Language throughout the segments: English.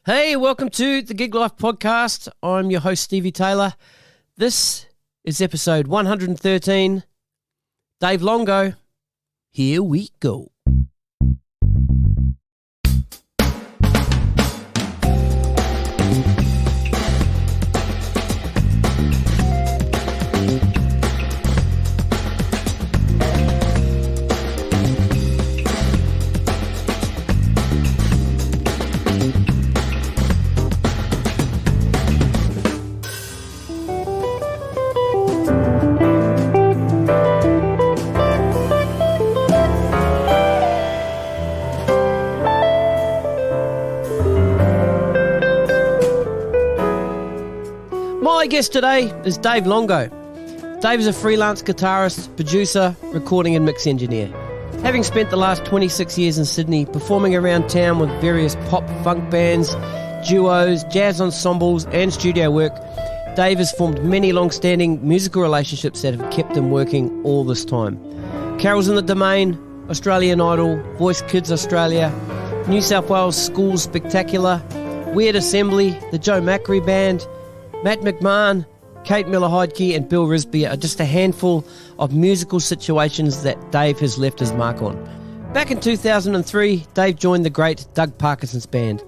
Hey, welcome to the Gig Life Podcast. I'm your host, Stevie Taylor. This is episode 113. Dave Longo. Here we go. My guest today is Dave Longo. Dave is a freelance guitarist, producer, recording and mix engineer. Having spent the last 26 years in Sydney performing around town with various pop funk bands, duos, jazz ensembles and studio work, Dave has formed many long-standing musical relationships that have kept him working all this time. Carols in the Domain, Australian Idol, Voice Kids Australia, New South Wales Schools Spectacular, Weird Assembly, the Joe Macri Band, Matt McMahon, Kate Miller-Heidke and Bill Risby are just a handful of musical situations that Dave has left his mark on. Back in 2003, Dave joined the great Doug Parkinsons band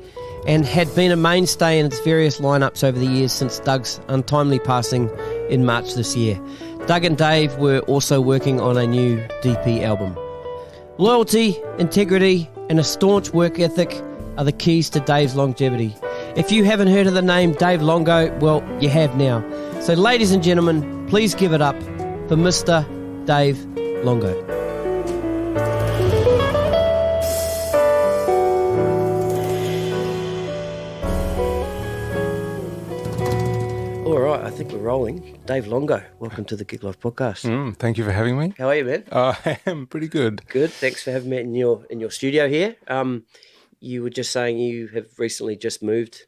and had been a mainstay in its various lineups over the years since Doug's untimely passing in March this year. Doug and Dave were also working on a new DP album. Loyalty, integrity and a staunch work ethic are the keys to Dave's longevity. If you haven't heard of the name Dave Longo, well, you have now. So ladies and gentlemen, please give it up for Mr. Dave Longo. All right, I think we're rolling. Dave Longo, welcome to the Gig Life Podcast. Thank you for having me. How are you, man? I am pretty good. Good, thanks for having me in your studio here. You were just saying you have recently just moved.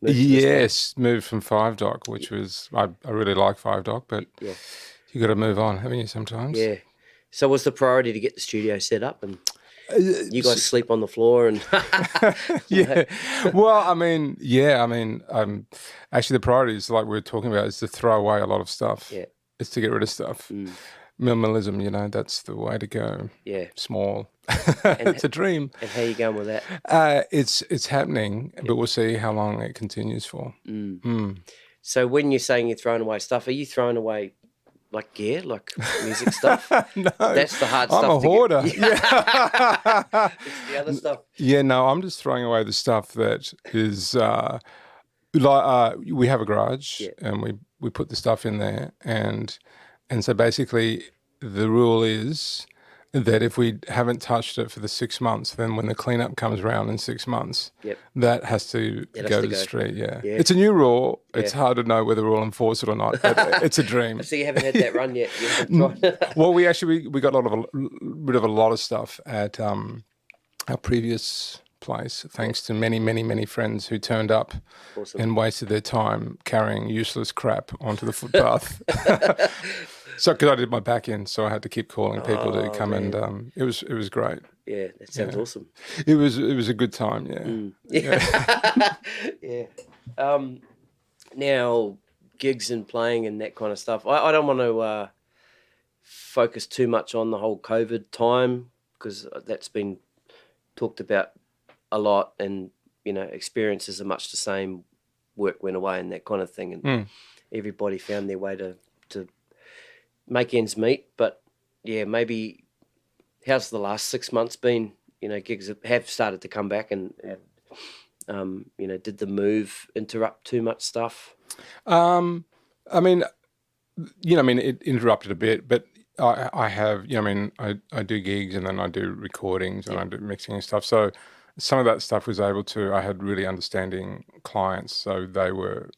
Yes, moved from Five Dock, which was, I really like Five Dock, but yeah, you got to move on, haven't you, sometimes? Yeah. So was the priority to get the studio set up and you guys sleep on the floor and... Yeah. Well, actually the priority is, like we were talking about, is to throw away a lot of stuff. Yeah. It's to get rid of stuff. Minimalism, that's the way to go. Yeah. Small. It's a dream. And how are you going with that? It's happening, but we'll see how long it continues for. So when you're saying you're throwing away stuff, are you throwing away like gear, like music stuff? No. That's the hard stuff. I'm a hoarder. It's the other stuff. Yeah, no, I'm just throwing away the stuff that is we have a garage and we put the stuff in there and so basically the rule is that if we haven't touched it for the 6 months, then when the cleanup comes around in 6 months, that has to go to the street. Yeah. It's a new rule. It's hard to know whether we'll enforce it or not, but it's a dream. So you haven't had that run yet? Well, we got rid of a lot of stuff at our previous place, thanks to many, many, many friends who turned up and wasted their time carrying useless crap onto the footpath. So, because I did my back end, so I had to keep calling people to come, and it was great. Yeah, that sounds awesome. It was a good time. Yeah. Yeah. Now, gigs and playing and that kind of stuff. I don't want to focus too much on the whole COVID time because that's been talked about a lot, and experiences are much the same. Work went away and that kind of thing, and everybody found their way to make ends meet. But yeah, maybe how's the last 6 months been? Gigs have started to come back, and did the move interrupt too much stuff? It interrupted a bit, but I have, I do gigs and then I do recordings and I do mixing and stuff. So some of that stuff I had really understanding clients, so they were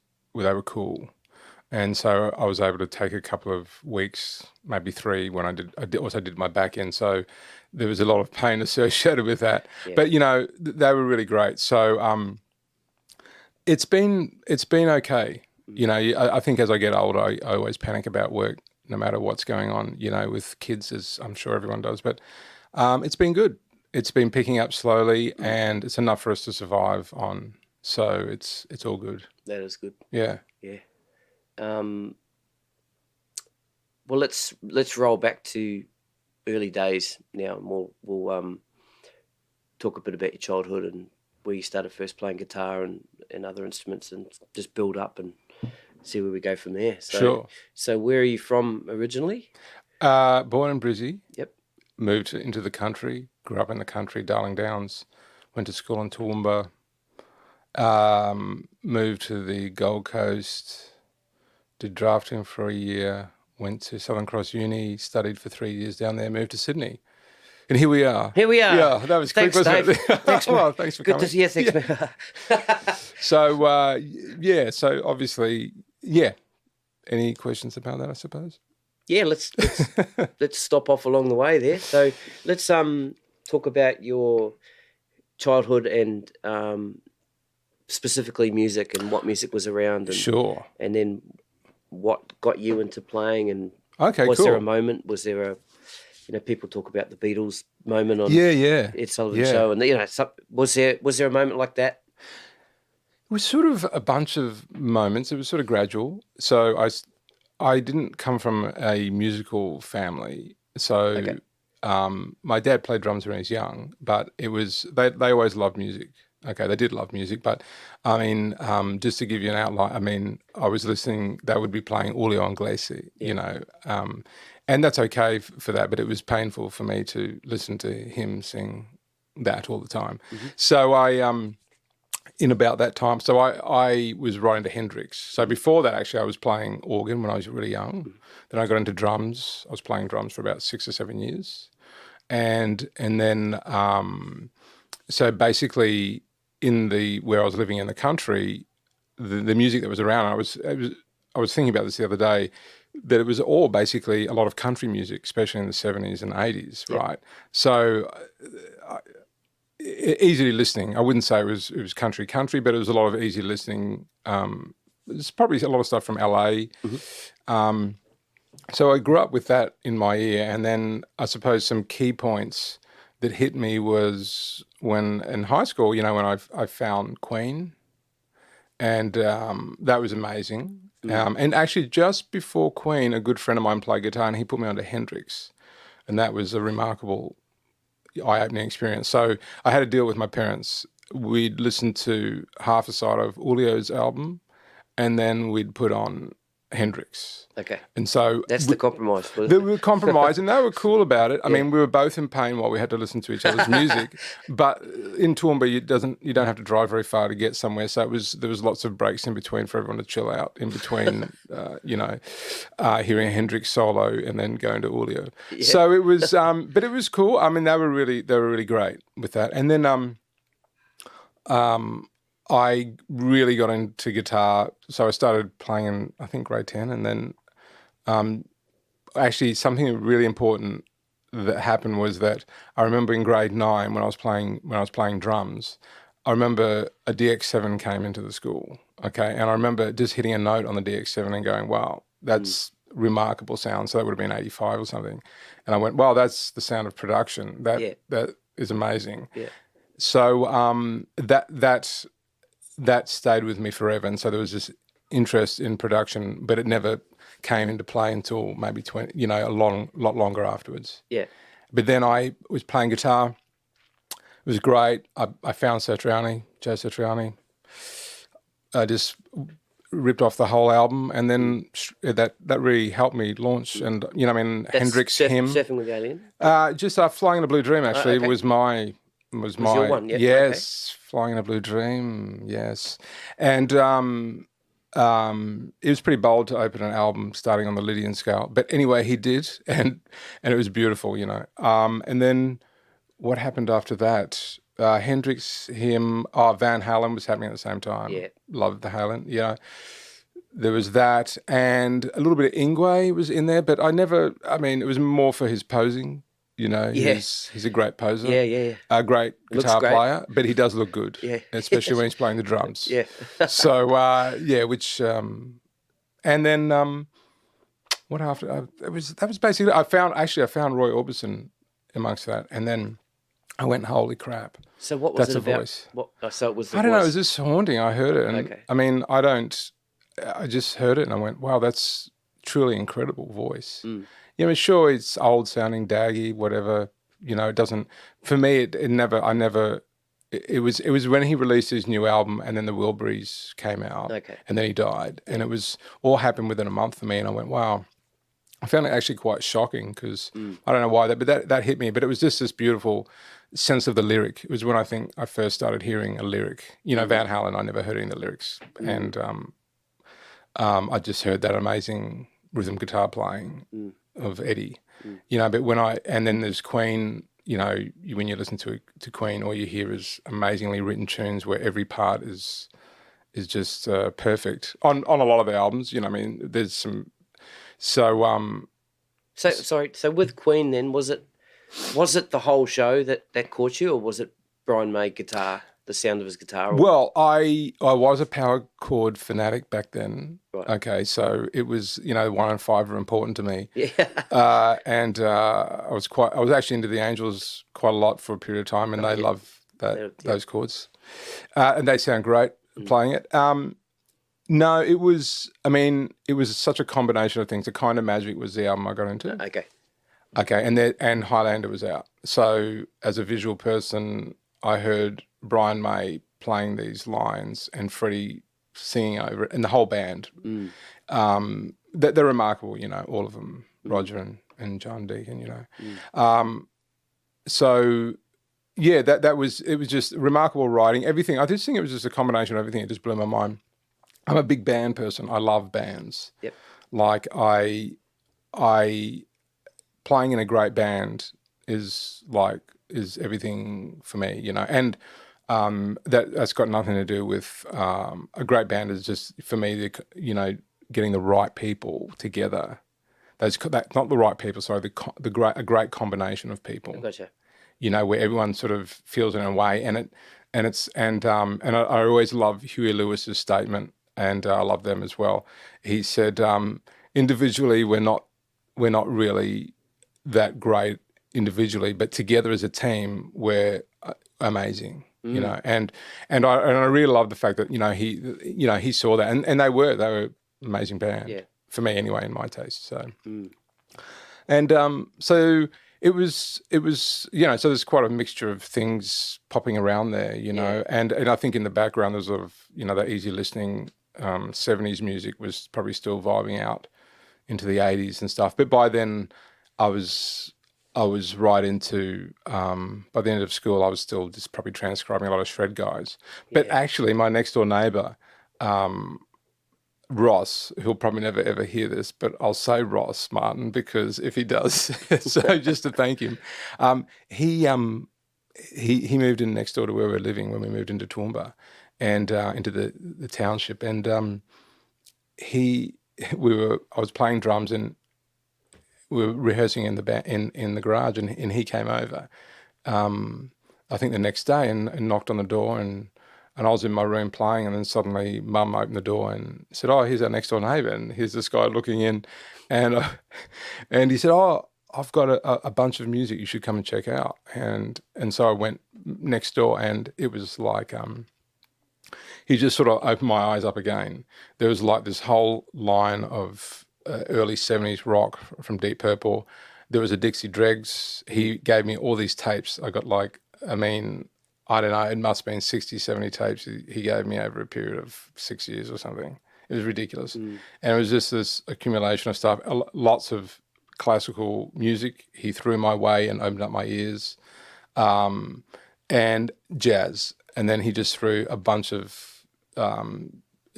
cool. And so I was able to take a couple of weeks, maybe 3, when I also did my back end. So there was a lot of pain associated with that. Yeah. But, they were really great. So it's been okay. I think as I get older, I always panic about work, no matter what's going on, with kids, as I'm sure everyone does. But it's been good. It's been picking up slowly, and it's enough for us to survive on So it's all good. That is good. Yeah. Yeah. Well, let's roll back to early days now, and we'll talk a bit about your childhood and where you started first playing guitar and other instruments, and just build up and see where we go from there. So, Sure. So where are you from originally? Born in Brizzy. Yep. Moved into the country. Grew up in the country, Darling Downs. Went to school in Toowoomba. Moved to the Gold Coast. Did drafting for a year. Went to Southern Cross Uni. Studied for 3 years down there. Moved to Sydney. And here we are. Here we are. Yeah, that was quick, Thanks, wasn't Dave. it? Thanks, well, thanks for good coming. to see you. Thanks, man. So, so obviously, yeah. Any questions about that, I suppose? Yeah, let's stop off along the way there. So let's talk about your childhood and specifically music and what music was around. And, Sure. And then what got you into playing, and Okay, was cool. there a moment? Was there a, people talk about the Beatles moment on Ed Sullivan Show, and was there a moment like that? It was sort of a bunch of moments. It was sort of gradual. So I didn't come from a musical family. So my dad played drums when he was young, but it was they always loved music. Okay, they did love music, but I mean, just to give you an outline, I mean, I was listening. They would be playing Julio Iglesias, and that's okay for that. But it was painful for me to listen to him sing that all the time. Mm-hmm. So in about that time, so I was right into Hendrix. So before that, actually, I was playing organ when I was really young. Mm-hmm. Then I got into drums. I was playing drums for about 6 or 7 years, and then so basically where I was living in the country, the music that was around, I was thinking about this the other day, that it was all basically a lot of country music, especially in the 70s and 80s, right? So easily listening. I wouldn't say it was country, but it was a lot of easy listening. There's probably a lot of stuff from LA. Mm-hmm. So I grew up with that in my ear, and then I suppose some key points that hit me was when in high school, when I found Queen, and that was amazing. Mm. And actually, just before Queen, a good friend of mine played guitar, and he put me onto Hendrix, and that was a remarkable, eye-opening experience. So I had a deal with my parents. We'd listen to half a side of Julio's album, and then we'd put on Hendrix. Okay. And so that's the compromise. They were compromised, and they were cool about it. I mean, we were both in pain while we had to listen to each other's music. But in Toowoomba, you don't have to drive very far to get somewhere. So there was lots of breaks in between for everyone to chill out in between, hearing a Hendrix solo and then going to Julio. Yeah. So it was, but it was cool. I mean, they were really great with that. And then I really got into guitar, so I started playing in, I think, grade 10, and then actually something really important that happened was that I remember in grade 9 when I was playing drums, I remember a DX7 came into the school, okay, and I remember just hitting a note on the DX7 and going, wow, that's remarkable sound. So that would have been 85 or something, and I went, wow, that's the sound of production. That is amazing. Yeah. So that stayed with me forever, and so there was this interest in production, but it never came into play until maybe 20, a lot longer afterwards. Yeah. But then I was playing guitar. It was great. I found Joe Satriani. I just ripped off the whole album, and then that really helped me launch. And Hendrix, him. Surfing with the Alien. Just Flying in a Blue Dream actually was my. Was your one, yeah? Yes, okay. Flying in a Blue Dream, yes. And it was pretty bold to open an album starting on the Lydian scale. But anyway, he did, and it was beautiful, And then what happened after that? Hendrix, him, Van Halen was happening at the same time. Yeah. Loved the Halen, There was that, and a little bit of Yngwie was in there, but it was more for his posing. He's a great poser. Yeah. A great guitar player, but he does look good, especially when he's playing the drums. Yeah. So, and then what after? That was basically. I found Roy Orbison amongst that, and then I went, holy crap! So what was That's it a about? voice. So it was the I don't know. It voice. was just haunting. I heard it, and Okay. I mean, I just heard it, and I went, "Wow, that's truly incredible voice." Mm. You know, sure, it's old sounding, daggy, whatever. You know, it doesn't. For me, it never. I never. It was when he released his new album, and then the Wilburys came out, Okay. and then he died, and it was all happened within a month for me, and I went, "Wow." I found it actually quite shocking because I don't know why but that hit me. But it was just this beautiful sense of the lyric. It was when I think I first started hearing a lyric. You know, Van Halen, I never heard any of the lyrics. And I just heard that amazing rhythm guitar playing of Eddie. You know, but and then there's Queen, you know, when you listen to Queen, all you hear is amazingly written tunes where every part is just perfect. On a lot of the albums, you know, I mean, there's some... So So with Queen then, was it the whole show that caught you, or was it Brian May guitar, the sound of his guitar? well, I was a power chord fanatic back then. Right. Okay, so it was, you know, 1 and 5 are important to me. Yeah. And I was actually into the Angels quite a lot for a period of time, and they love those chords, and they sound great playing it. No, it was such a combination of things. The Kind of Magic was the album I got into. Okay, and Highlander was out. So as a visual person, I heard Brian May playing these lines and Freddie singing over it, and the whole band. They're remarkable, you know, all of them, Roger and John Deacon, you know. So yeah, it was just remarkable writing. Everything. I just think it was just a combination of everything. It just blew my mind. I'm a big band person. I love bands. Yep. Like I playing in a great band is everything for me, you know. And that's got nothing to do with a great band is just for me, you know, getting the right people together. Not the right people, sorry, a great combination of people. Gotcha. You know, where everyone sort of feels in a way, and I always love Huey Lewis's statement. And I love them as well. He said, individually, we're not really that great individually, but together as a team, we're amazing. You know, and I really love the fact that he saw that, and they were an amazing band for me anyway, in my taste. So, and so it was you know, so there's quite a mixture of things popping around there, you know, and I think in the background there's sort of, you know, that easy listening. 70s music was probably still vibing out into the 80s and stuff. But by then I was right into, by the end of school, I was still just probably transcribing a lot of shred guys. But actually my next door neighbour, Ross, who'll probably never ever hear this, but I'll say Ross Martin, because if he does, so just to thank him, he moved in next door to where we were living when we moved into Toowoomba. And into the township, and I was playing drums, and we were rehearsing in the garage, and he came over. I think the next day and knocked on the door, and I was in my room playing, and then suddenly Mum opened the door and said, "Oh, here's our next door neighbour," and here's this guy looking in, and he said, "Oh, I've got a bunch of music you should come and check out," and so I went next door, and it was like he just sort of opened my eyes up again. There was like this whole line of early 70s rock from Deep Purple. There was a Dixie Dregs. He gave me all these tapes. I got I don't know, it must have been 60, 70 tapes he gave me over a period of 6 years or something. It was ridiculous. And it was just this accumulation of stuff. Lots of classical music he threw my way and opened up my ears, and jazz. And then he just threw a bunch of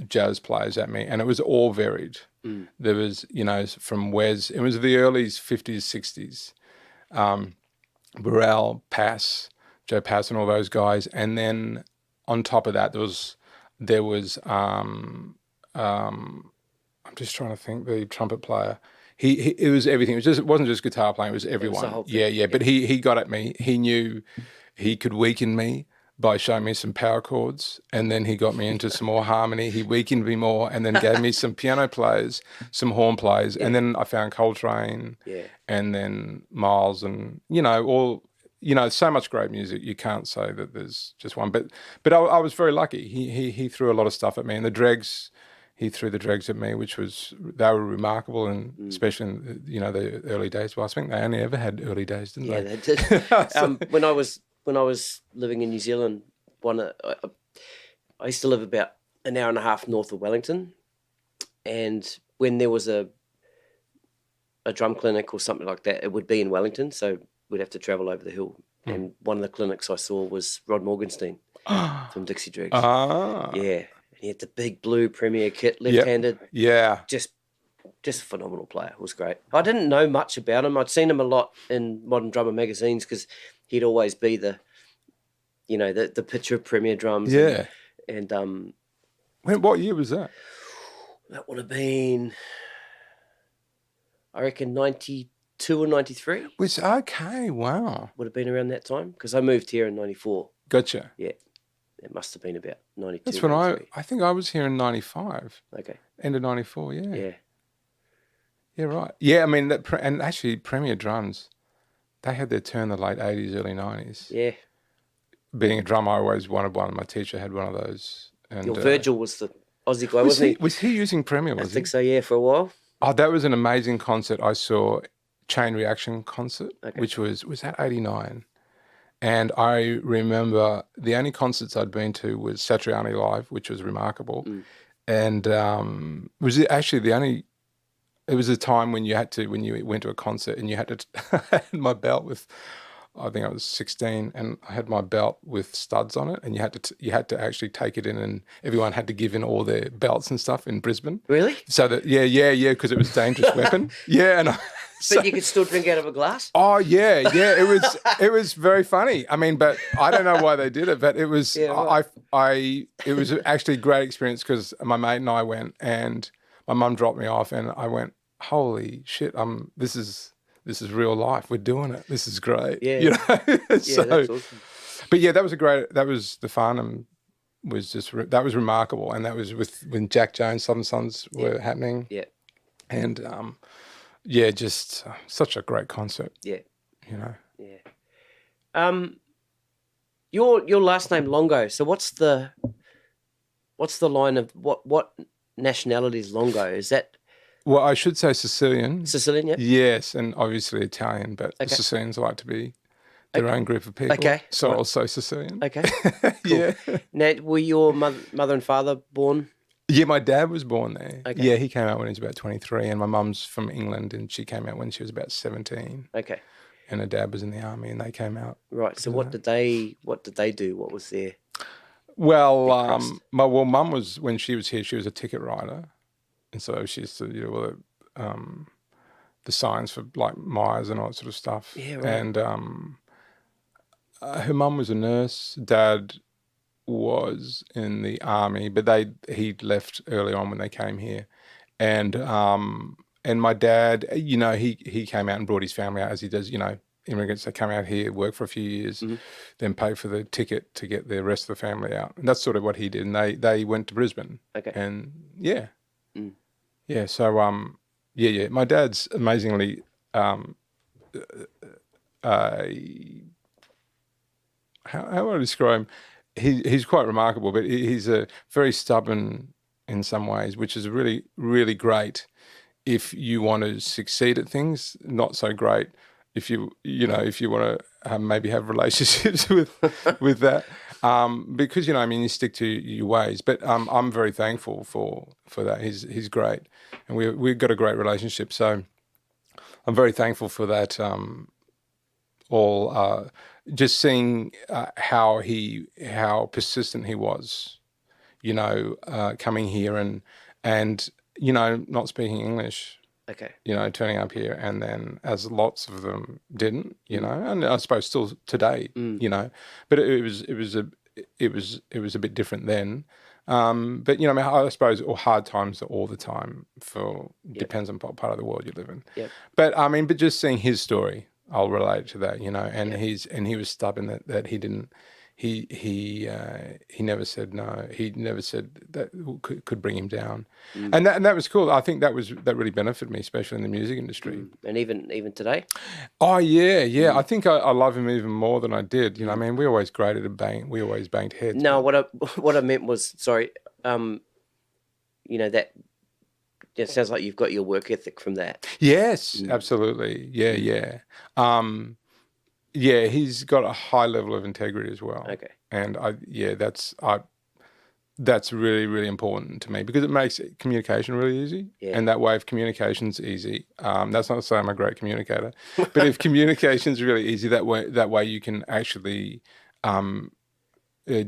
jazz players at me, and it was all varied. There was, you know, from Wes, it was the early 50s, 60s, Burrell, Pass, Joe Pass, and all those guys. And then on top of that, there was I'm just trying to think, the trumpet player. It was everything. It wasn't just guitar playing. It was everyone. It was the whole thing. Yeah. But he got at me. He knew he could weaken me by showing me some power chords, and then he got me into some more harmony. He weakened me more, and then gave me some piano players, some horn players, and then I found Coltrane, and then Miles, and you know, all, so much great music. You can't say that there's just one. But I was very lucky. He threw a lot of stuff at me, and the Dregs. He threw the Dregs at me, they were remarkable, and especially in the early days. Well, I think they only ever had early days, didn't they? Yeah, they did. When I was living in New Zealand, I used to live about an hour and a half north of Wellington, and when there was a drum clinic or something like that, it would be in Wellington, so we'd have to travel over the hill. And one of the clinics I saw was Rod Morgenstein from Dixie Dregs. Yeah. He had the big blue Premier kit, left-handed. Yep. Yeah. Just a phenomenal player. It was great. I didn't know much about him. I'd seen him a lot in Modern Drummer magazines because he'd always be the picture of Premier drums. Yeah. And what year was that? That would have been, I reckon, 92 or 93. Okay, wow. Would have been around that time because I moved here in 94. Gotcha. Yeah. It must have been about 92. That's when I think I was here in 95. Okay. End of 94, yeah. Yeah. Yeah, right. Yeah, I mean, and actually Premier drums, they had their turn in the late 80s, early 90s. Yeah. Being a drummer, I always wanted one. My teacher had one of those. And Your Virgil was the Aussie guy, wasn't he? Was he using Premier, was he? I think so, yeah, for a while. Oh, that was an amazing concert. I saw Chain Reaction concert, okay. which was that 89? And I remember the only concerts I'd been to was Satriani Live, which was remarkable. And was it actually the only... It was a time when you went to a concert and you had to... I had my belt with... I think I was 16, and I had my belt with studs on it, and you had to actually take it in, and everyone had to give in all their belts and stuff in Brisbane. Really? So that because it was a dangerous weapon. Yeah, and but you could still drink out of a glass? Oh yeah, it was very funny. I mean, but I don't know why they did it, but it was it was actually a great experience because my mate and I went, and my mum dropped me off, and I went, holy shit, this is real life. We're doing it. This is great. Yeah. That's awesome. But yeah, that was the Farnham was that was remarkable, and that was when Jack Jones, Southern Sons were happening. Yeah. And just such a great concert. Yeah. Yeah. Your last name Longo. So what's the line of what nationality is Longo? Is that? Well, I should say Sicilian. Sicilian, yeah. Yes, and obviously Italian, but the Sicilians like to be their own group of people. Okay. So right. Also Sicilian. Okay. Cool. Yeah. Now, were your mother and father born? Yeah, my dad was born there. Okay. Yeah, he came out when he was about 23, and my mum's from England, and she came out when she was about 17. Okay. And her dad was in the army, and they came out. Right. So what did they do? What was their? Well, mum was, when she was here, she was a ticket writer, and so she used to the signs for like Myers and all that sort of stuff. Yeah. Right. And her mum was a nurse. Dad was in the army, but he left early on when they came here, and my dad, he came out and brought his family out as he does, immigrants that come out here, work for a few years, then pay for the ticket to get the rest of the family out, and that's sort of what he did. And they went to Brisbane. Okay. And yeah, yeah. So my dad's amazingly how would I describe him? He's quite remarkable, but he's a very stubborn in some ways, which is really, really great if you want to succeed at things. Not so great if you want to maybe have relationships with that, because you stick to your ways. But I'm very thankful for that. He's great, and we've got a great relationship. So I'm very thankful for that. Just seeing how persistent he was, coming here and not speaking English. Okay. Turning up here, and then as lots of them didn't, and I suppose still today, but it was a bit different then. But I suppose hard times are all the time depends on what part of the world you live in. Yep. But just seeing his story, I'll relate to that, and he was stubborn that he he never said no. He never said that could bring him down, and that was cool. I think that really benefited me, especially in the music industry. And even today. Oh yeah. I think I love him even more than I did. You know, I mean, we always banged heads. No, what I meant was, sorry, you know, that it sounds like you've got your work ethic from that. Yes, absolutely. Yeah. Yeah, he's got a high level of integrity as well. Okay. And that's really, really important to me because it makes communication really easy. Yeah. And that way, if communication's easy, that's not to say I'm a great communicator, but if communication's really easy, that way you can actually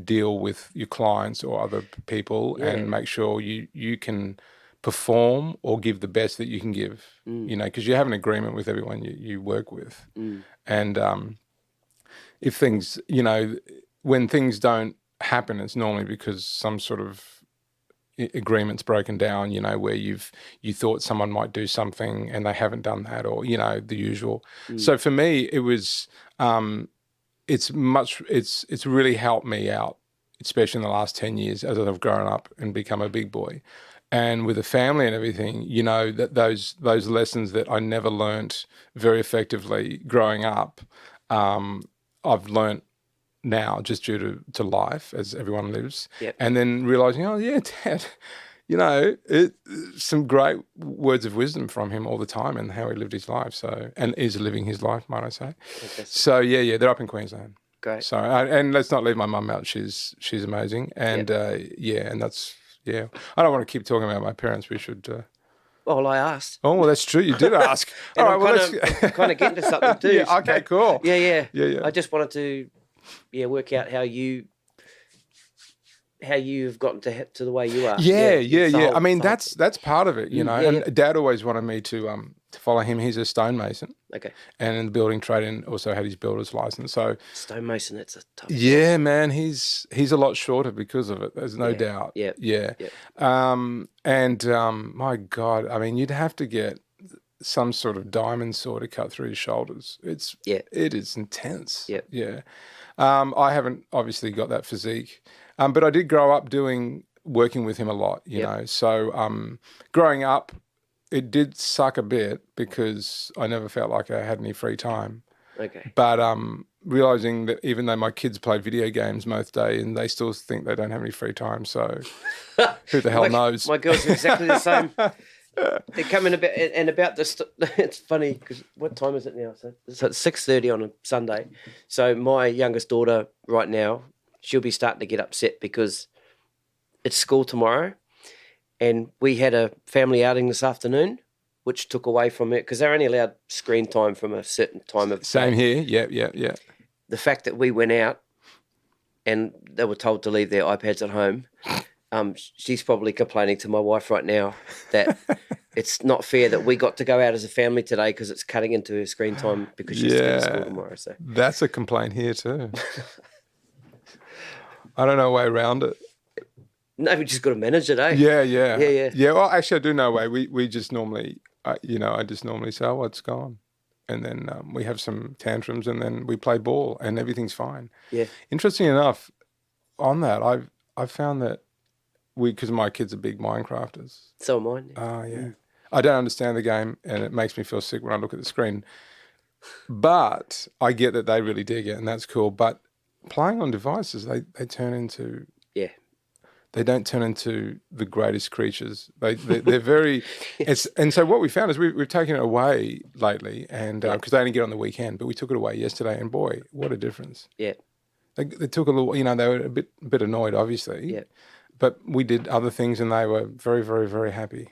deal with your clients or other people and make sure you can perform or give the best that you can give, you know, because you have an agreement with everyone you work with. And if things, you know, when things don't happen, it's normally because some sort of agreement's broken down, you know, where you thought someone might do something and they haven't done that, or, you know, the usual. So for me, it was, it's really helped me out, especially in the last 10 years as I've grown up and become a big boy. And with a family and everything, you know, that those lessons that I never learnt very effectively growing up, I've learnt now just due to life as everyone lives. Yep. And then realising, oh yeah, Dad, you know, some great words of wisdom from him all the time and how he lived his life. So, and is living his life, might I say. Fantastic. So yeah, they're up in Queensland. Great. So, and let's not leave my mum out. She's amazing. And and that's, yeah. I don't want to keep talking about my parents. We should... Well, I asked. Oh, well, that's true. You did ask. And all right, I'm kind of getting to something too. Yeah, okay, cool. Yeah. Yeah. I just wanted to, work out how you've gotten to the way you are. Yeah. I mean, that's part of it, you know. Yeah. And Dad always wanted me to follow him. He's a stonemason. Okay. And in the building trade, and also had his builder's license. So stonemason, that's a tough. Yeah, man, he's a lot shorter because of it. There's no doubt. Yeah. My God, I mean, you'd have to get some sort of diamond saw to cut through his shoulders. It is intense. Yeah. I haven't obviously got that physique, but I did grow up working with him a lot, you know. So growing up, it did suck a bit because I never felt like I had any free time. Okay. But realising that even though my kids play video games most day and they still think they don't have any free time, so who the hell knows? My girls are exactly the same. They come in about this. It's funny because what time is it now? So it's 6:30 on a Sunday. So my youngest daughter right now, she'll be starting to get upset because it's school tomorrow, and we had a family outing this afternoon, which took away from it because they're only allowed screen time from a certain time of Same day. here. Yeah. The fact that we went out and they were told to leave their iPads at home. She's probably complaining to my wife right now that it's not fair that we got to go out as a family today because it's cutting into her screen time because she's going to school tomorrow. So that's a complaint here too. I don't know a way around it. No, we just got to manage it, eh? Yeah. Yeah. Well, actually, I do know a way. We just normally, I just normally say, "Oh, it's gone," and then we have some tantrums, and then we play ball, and everything's fine. Yeah. Interesting enough, on that, I've found that because my kids are big Minecrafters. So am I. Oh, yeah. I don't understand the game, and it makes me feel sick when I look at the screen. But I get that they really dig it, and that's cool. But playing on devices, they turn into... Yeah. They don't turn into the greatest creatures. They're very... And so what we found is we've taken it away lately, and because they only get on the weekend, but we took it away yesterday, and boy, what a difference. Yeah. They took a little... they were a bit annoyed, obviously. Yeah. But we did other things and they were very, very, very happy.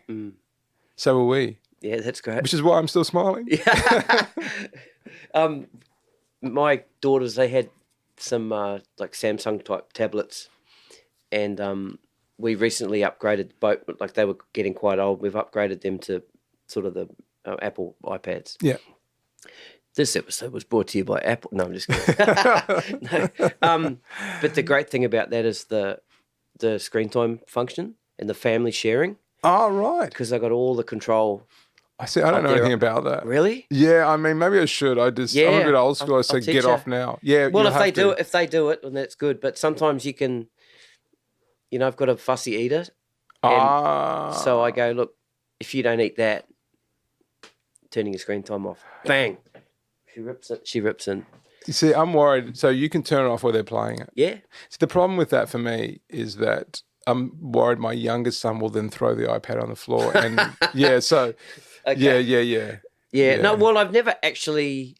So were we. Yeah, that's great. Which is why I'm still smiling. Yeah. My daughters, they had some like Samsung type tablets, and we recently upgraded both. Like they were getting quite old. We've upgraded them to sort of the Apple iPads. Yeah. This episode was brought to you by Apple. No, I'm just kidding. No. But the great thing about that is the screen time function and the family sharing. Oh, right. Because I got all the control I see. I don't know anything about that. Really? Yeah, I mean, maybe I should. I'm a bit old school. I said, get off now. Yeah. Well, if they do it, then that's good. But sometimes you can, I've got a fussy eater, and so I go, look, if you don't eat that, turning your screen time off. Bang. She rips in. You see, I'm worried. So you can turn it off while they're playing it. Yeah. So the problem with that for me is that I'm worried my youngest son will then throw the iPad on the floor. And yeah, so okay. Yeah. No, well, I've never actually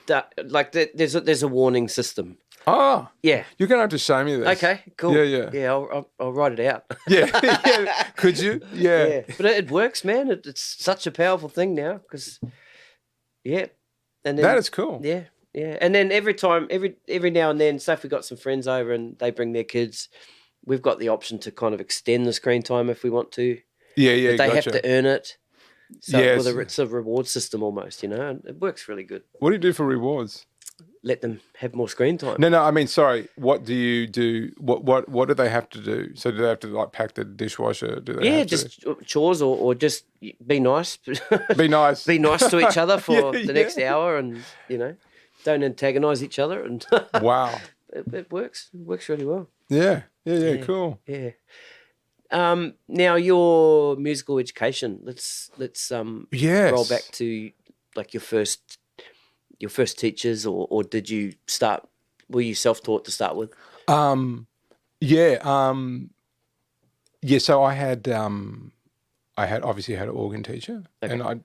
done, like there's a warning system. Oh. Yeah. You're going to have to show me this. Okay, cool. Yeah. Yeah, I'll write it out. Yeah. Could you? Yeah. But it works, man. It's such a powerful thing now because, and then, that is cool. Yeah. And then every now and then, say if we got some friends over and they bring their kids, we've got the option to kind of extend the screen time if we want to. Yeah, but they have to earn it. So yes. It's a reward system almost, and it works really good. What do you do for rewards? Let them have more screen time. No, I mean, sorry. What do you do? What do they have to do? So do they have to like pack the dishwasher? Do they? Yeah, just chores or just be nice. Be nice. Be nice to each other for the next hour, and don't antagonize each other. And wow, it works. It works really well. Yeah, cool. Yeah. Now your musical education. Let's roll back to like your first teachers, or did you start? Were you self-taught to start with? So I had obviously had an organ teacher, and I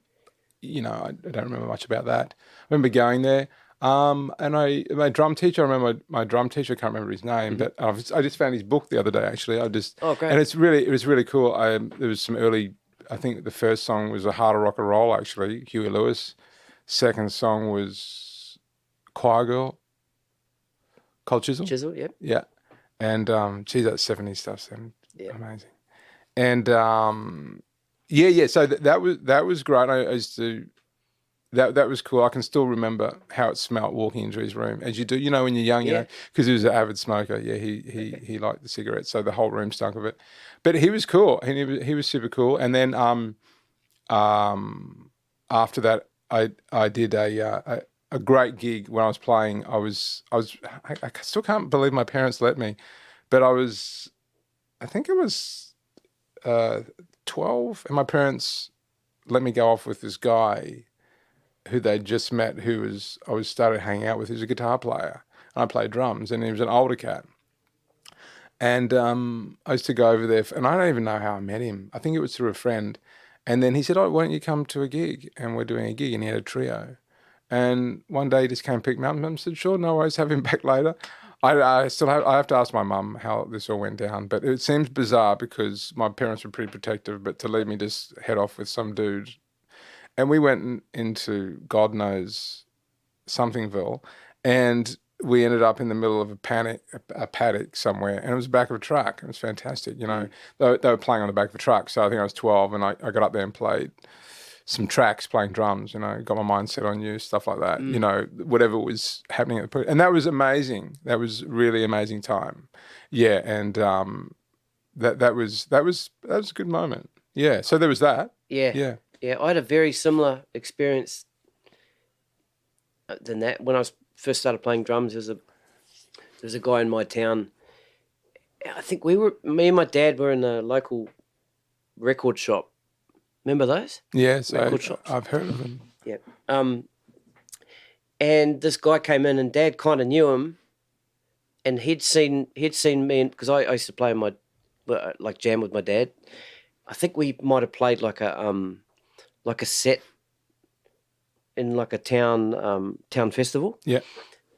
don't remember much about that. I remember going there. And my drum teacher, I remember my drum teacher, I can't remember his name, but I just found his book the other day, actually. Oh, great. And it was really cool. There was some early, I think the first song was A Harder Rock and Roll, actually, Huey Lewis. Second song was Choir Girl, Cold Chisel. Chisel, yep. Yeah. And, geez, that 70s stuff's amazing. And, so that was great. I used to... That was cool. I can still remember how it smelt walking into his room, as you do, when you're young, because he was an avid smoker. Yeah, he liked the cigarettes, so the whole room stunk of it. But he was cool. He was super cool. And then after that, I did a great gig when I was playing. I still can't believe my parents let me, but I think it was 12, and my parents let me go off with this guy who they'd just met, I was started hanging out with, who's a guitar player. And I played drums, and he was an older cat. And I used to go over there, and I don't even know how I met him. I think it was through a friend. And then he said, why don't you come to a gig? And we're doing a gig, and he had a trio. And one day he just came and picked me up, and I said, sure, no worries, have him back later. I have to ask my mum how this all went down, but it seems bizarre because my parents were pretty protective, but to leave me just head off with some dude. And we went into God knows somethingville, and we ended up in the middle of a paddock somewhere, and it was the back of a truck. It was fantastic, They were playing on the back of a truck, so I think I was 12, and I got up there and played some tracks, playing drums, got my mind set on you, stuff like that, whatever was happening at the point. And that was amazing. That was really amazing time. Yeah, and that was a good moment. Yeah, so there was that. Yeah. Yeah, I had a very similar experience than that. When I first started playing drums, there was a guy in my town. I think me and my dad were in a local record shop. Remember those? Yes, record shops. I've heard of them. Yeah. And this guy came in, and Dad kind of knew him, and he'd seen me, because I used to play jam with my dad. I think we might have played like a set in like a town festival. Yeah.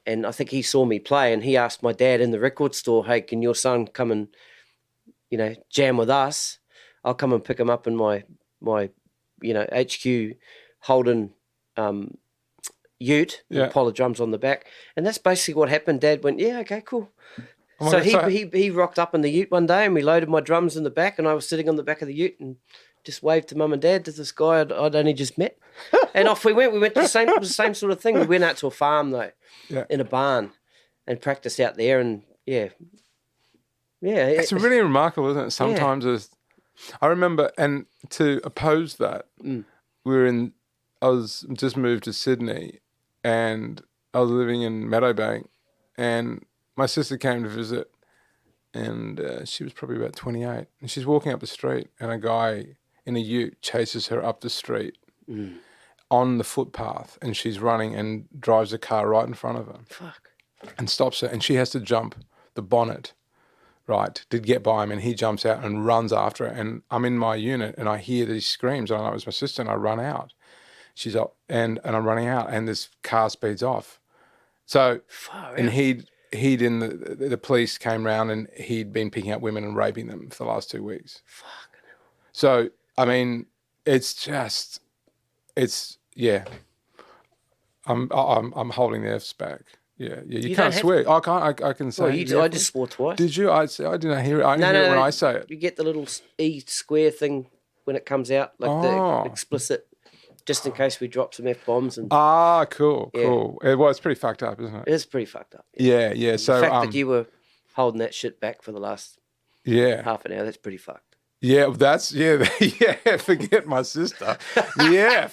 And I think he saw me play, and he asked my dad in the record store, hey, can your son come and, jam with us? I'll come and pick him up in my HQ Holden ute with a pile of drums on the back. And that's basically what happened. Dad went, yeah, okay, cool. Oh so he rocked up in the ute one day, and we loaded my drums in the back, and I was sitting on the back of the ute and just waved to Mum and Dad to this guy I'd only just met. And off we went. We went to the same sort of thing. We went out to a farm, though, in a barn, and practiced out there. And, yeah. It's really remarkable, isn't it? Sometimes I remember, and to oppose that, I was just moved to Sydney, and I was living in Meadowbank, and my sister came to visit, and she was probably about 28, and she's walking up the street, and a guy in a ute chases her up the street on the footpath, and she's running and drives a car right in front of her. Fuck. And stops her, and she has to jump the bonnet, right, to get by him, and he jumps out and runs after her, and I'm in my unit, and I hear these screams, and I know it was my sister, and I run out. She's up, and I'm running out, and this car speeds off. So, and the police came round, and he'd been picking up women and raping them for the last 2 weeks. Fucking hell. So, I mean, yeah. I'm holding the F's back. Yeah. You can't swear. I can't. I can say. Well, I just swore twice. Did you? I didn't hear it. I didn't hear it when I say it. You get the little E square thing when it comes out, like the explicit, just in case we drop some F-bombs. Cool. Well, it's pretty fucked up, isn't it? It is pretty fucked up. Yeah. So the fact that you were holding that shit back for the last half an hour, that's pretty fucked. Yeah, forget my sister. Yeah.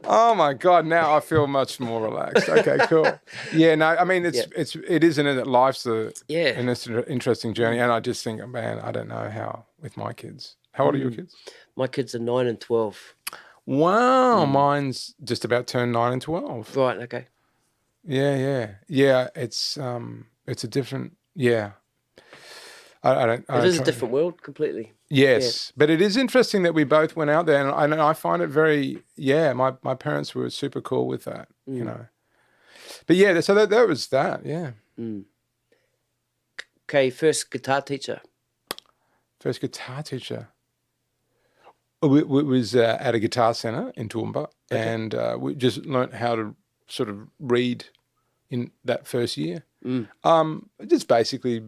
Oh my God! Now I feel much more relaxed. Okay, cool. Yeah, no, I mean it is, isn't it? Life's an interesting journey, and I just think, man, I don't know how with my kids. How old are your kids? My kids are 9 and 12. Wow, mine's just about turned 9 and 12. Right. Okay. Yeah. It's a different. Yeah. It is a different world completely. Yes, but it is interesting that we both went out there, and I find it very, my parents were super cool with that, you know. But yeah, so that was that, yeah. Okay, first guitar teacher. First guitar teacher. We was at a guitar centre in Toowoomba, and we just learnt how to sort of read in that first year. Just basically,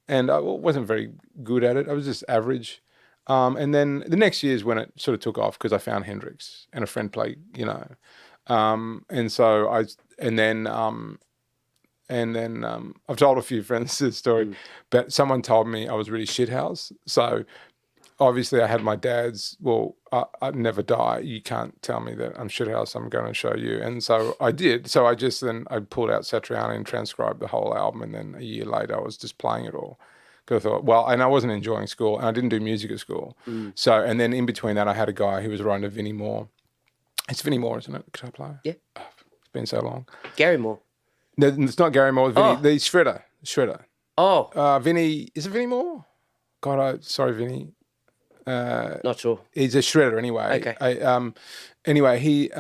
and I wasn't very good at it. I was just average. And then the next year is when it sort of took off because I found Hendrix and a friend played, you know. And so I've told a few friends this story, but someone told me I was really shithouse. So obviously I had my dad's, I'd never die. You can't tell me that I'm shithouse. I'm going to show you. And so I did. So I pulled out Satriani and transcribed the whole album. And then a year later I was just playing it all. Because I thought, and I wasn't enjoying school, and I didn't do music at school. So, and then in between that, I had a guy who was writing to Vinnie Moore. It's Vinnie Moore, isn't it? Guitar player? Yeah. Oh, it's been so long. Gary Moore. No, it's not Gary Moore. It's Vinnie, the Shredder. Oh. Vinnie, is it Vinnie Moore? God, sorry, Vinnie. Not sure. He's a shredder anyway. Okay. Anyway, he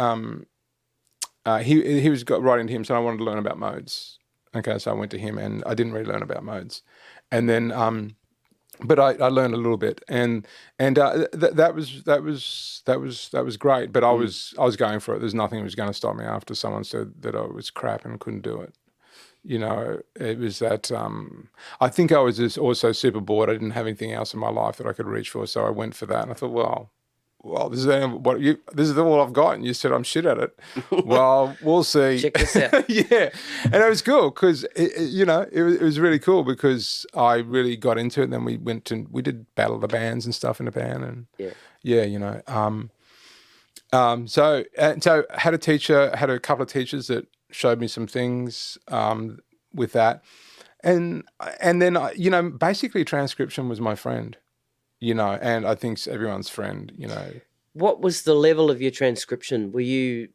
was writing to him, so I wanted to learn about modes. Okay, so I went to him, and I didn't really learn about modes. And then, but I learned a little bit, and that was great. But I was going for it. There's nothing that was going to stop me after someone said that I was crap and couldn't do it. You know, it was that. I think I was just also super bored. I didn't have anything else in my life that I could reach for, so I went for that. And I thought, well, this is all I've got, and you said I'm shit at it. Well, we'll see. Check this out. Yeah, and it was cool because it was really cool because I really got into it. And then we did Battle of the Bands and stuff in the band, and so had a couple of teachers that showed me some things with that, and then basically transcription was my friend. And I think everyone's friend, What was the level of your transcription? Were you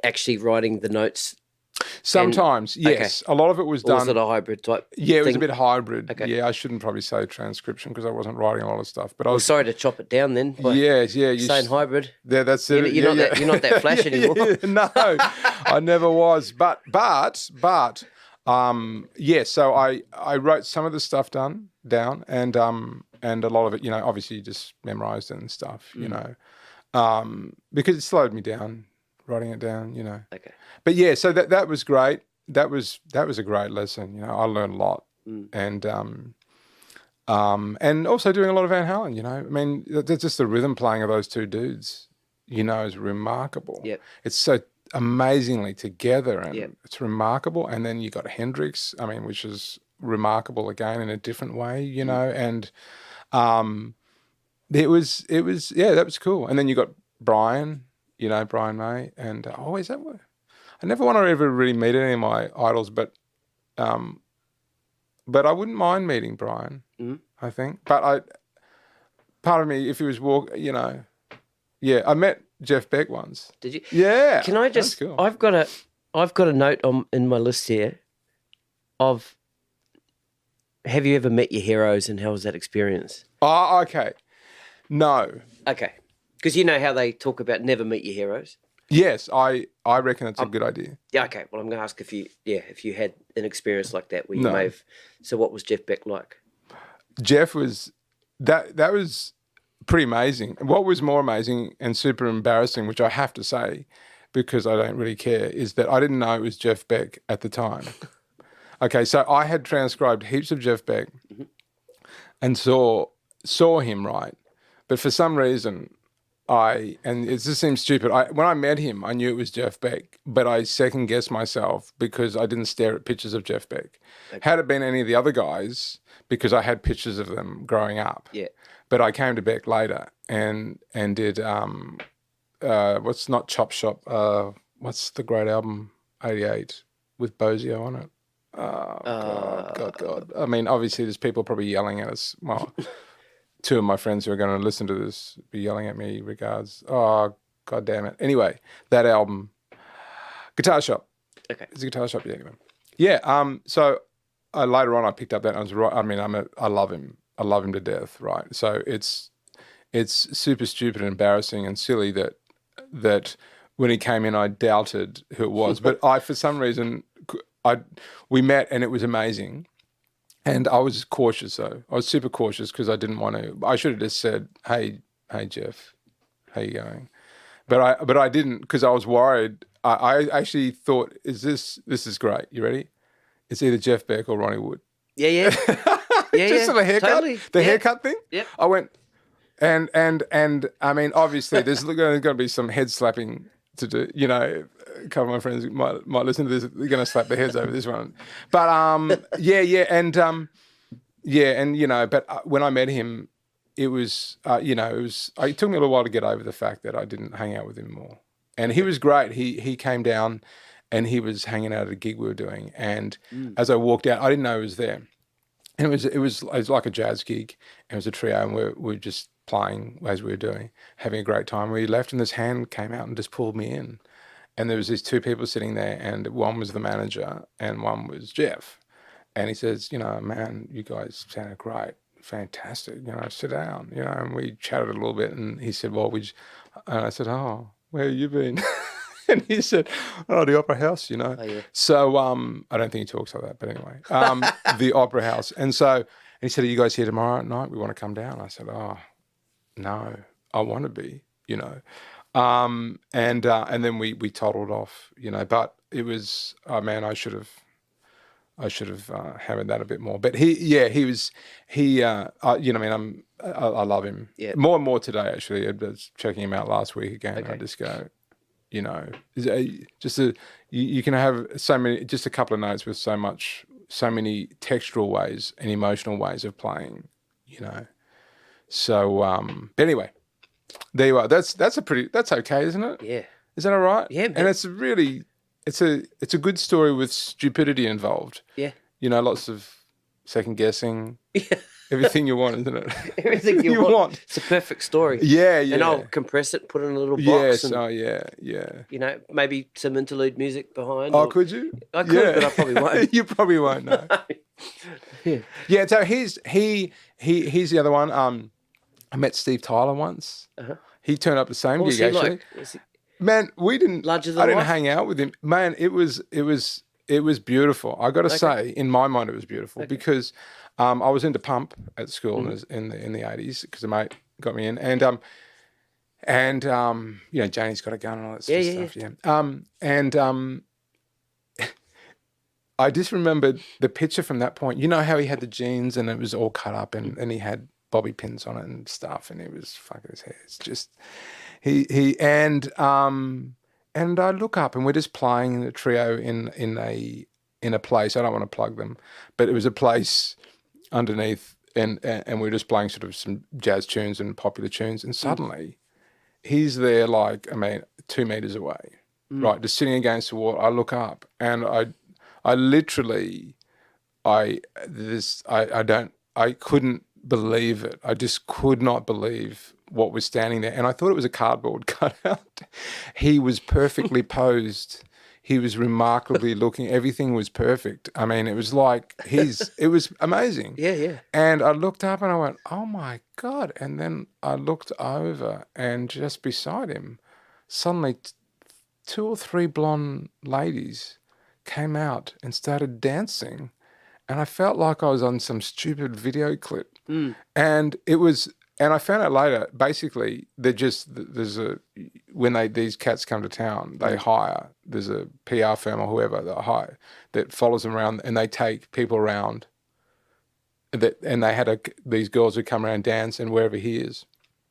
actually writing the notes? Sometimes, yes. Okay. A lot of it was done. Or was it a hybrid type Yeah, it thing? was a bit hybrid. Okay. Yeah, I shouldn't probably say transcription because I wasn't writing a lot of stuff. But I was sorry to chop it down then. Yes, yeah. You're saying hybrid. Yeah, that's it. You're not that flash anymore. No, I never was. But so I wrote some of the stuff down and a lot of it, obviously just memorized it and stuff, because it slowed me down writing it down, Okay. But yeah, so that was great. That was a great lesson. I learned a lot, and also doing a lot of Van Halen. I mean, that's just the rhythm playing of those two dudes. Is remarkable. Yep. It's so amazingly together, and it's remarkable. And then you got Hendrix. I mean, which is remarkable again in a different way. And it was that was cool. And then you got Brian, Brian May, and I never want to ever really meet any of my idols, but I wouldn't mind meeting Brian. I think, but part of me, if he was I met Jeff Beck once. Did you? Yeah. Can I just? Cool. I've got a note in my list here of. Have you ever met your heroes, and how was that experience? Oh, okay. No. Okay, because you know how they talk about never meet your heroes. Yes, I reckon it's a good idea. Yeah. Okay. Well, I'm going to ask if you had an experience like that where you may have. So, what was Jeff Beck like? Jeff was that was pretty amazing. What was more amazing and super embarrassing, which I have to say, because I don't really care, is that I didn't know it was Jeff Beck at the time. Okay, so I had transcribed heaps of Jeff Beck and saw him, right? But for some reason, and it just seems stupid, when I met him, I knew it was Jeff Beck, but I second-guessed myself because I didn't stare at pictures of Jeff Beck. Okay. Had it been any of the other guys, because I had pictures of them growing up. Yeah. But I came to Beck later and did, what's not Chop Shop, what's the great album, 88, with Bozio on it? God. I mean, obviously there's people probably yelling at us. Well, two of my friends who are going to listen to this be yelling at me, regards. Oh, God damn it. Anyway, that album, Guitar Shop. Okay. It's a Guitar Shop, yeah. Anyway. Yeah, so later on I picked up that and I was right. I mean, I love him. I love him to death, right? So it's super stupid and embarrassing and silly that when he came in I doubted who it was. But for some reason, we met and it was amazing. And I was cautious though. I was super cautious because I didn't want to. I should have just said, "Hey Jeff, how you going?" But I didn't because I was worried. I actually thought, "This is great. You ready? It's either Jeff Beck or Ronnie Wood." Yeah. Just on the haircut, totally. Haircut thing. Yep. I went, and I mean, obviously, there's going to be some head slapping to do. A couple of my friends might listen to this. They're going to slap their heads over this one. But But when I met him, it was it took me a little while to get over the fact that I didn't hang out with him more. And he was great. He came down, and he was hanging out at a gig we were doing. And as I walked out, I didn't know he was there. And it was like a jazz gig. It was a trio, and we were just playing as we were doing, having a great time. We left, and this hand came out and just pulled me in. And there was these two people sitting there, and one was the manager, and one was Jeff. And he says, "Man, you guys sounded great, fantastic. Sit down." And we chatted a little bit, and he said, "Well, and I said, "Oh, where have you been?" And he said, "Oh, the Opera House, Oh, yeah. So I don't think he talks like that, but anyway, the Opera House. And he said, "Are you guys here tomorrow at night? We want to come down." I said, "Oh, no, I want to be, And then we toddled off, But it was, oh man, I should have hammered that a bit more. But I love him. Yeah. More and more today, actually. I was checking him out last week again. Okay. I just go, you can have so many, just a couple of notes with so many textural ways and emotional ways of playing, So, but anyway, there you are. That's okay, isn't it? Yeah. Is that all right? Yeah. Man. And it's really, it's a good story with stupidity involved. Yeah. Lots of second guessing. Yeah. Everything you want, isn't it? Everything you want. It's a perfect story. Yeah. And I'll compress it, put it in a little box. Yes. And, yeah. Maybe some interlude music behind. Oh, could you? I could, but I probably won't. You probably won't. No. Yeah. So he's the other one. I met Steve Tyler once. Uh-huh. He turned up the same gig actually. Like? Man, we didn't. Larger than I didn't life? hang out with him. Man, it was beautiful. I got to say, in my mind, it was beautiful because I was into pump at school in the 80s because a mate got me in, and Janie's Got a Gun and all that sort of stuff. Yeah. I just remembered the picture from that point. You know how he had the jeans and it was all cut up and he had bobby pins on it and stuff, and he was fucking his hair. It's just and I look up and we're just playing in a trio in a place. I don't want to plug them, but it was a place underneath, and we were just playing sort of some jazz tunes and popular tunes, and suddenly he's there, like, I mean, 2 meters away, right, just sitting against the wall. I look up, and I literally, I couldn't believe it. I just could not believe what was standing there. And I thought it was a cardboard cutout. He was perfectly posed. He was remarkably looking. Everything was perfect. I mean, it was like it was amazing. Yeah, yeah. And I looked up and I went, oh my God. And then I looked over, and just beside him, suddenly 2 or 3 blonde ladies came out and started dancing. And I felt like I was on some stupid video clip. And it was, and I found out later, basically, when these cats come to town, they hire, there's a PR firm or whoever that follows them around, and they take people around and they had these girls who come around and dance, and wherever he is.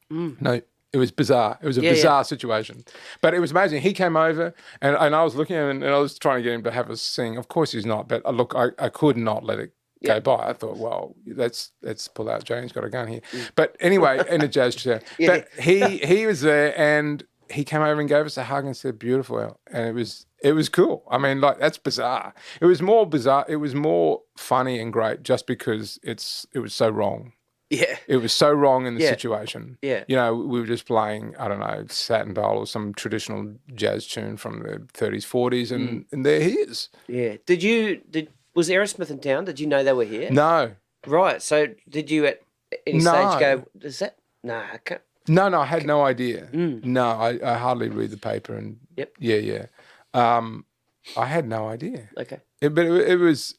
No, it was bizarre. It was a bizarre situation. But it was amazing. He came over, and I was looking at him, and I was trying to get him to have us sing. Of course he's not, but look, I could not let it go by. I thought, well, let's pull out. Jane's got a gun here. But anyway, in a jazz show. But he was there, and he came over and gave us a hug and said, beautiful. And it was cool. I mean, like, that's bizarre. It was more bizarre. It was more funny and great just because it was so wrong. Yeah. It was so wrong in the situation. Yeah. You know, we were just playing, I don't know, Satin Bowl or some traditional jazz tune from the 30s, 40s, and there he is. Yeah. Was Aerosmith in town? Did you know they were here? No. Right. So did you at any stage go, is that? Nah, I can't. No, I had no idea. No, I hardly read the paper. And yeah. I had no idea. Okay. But it was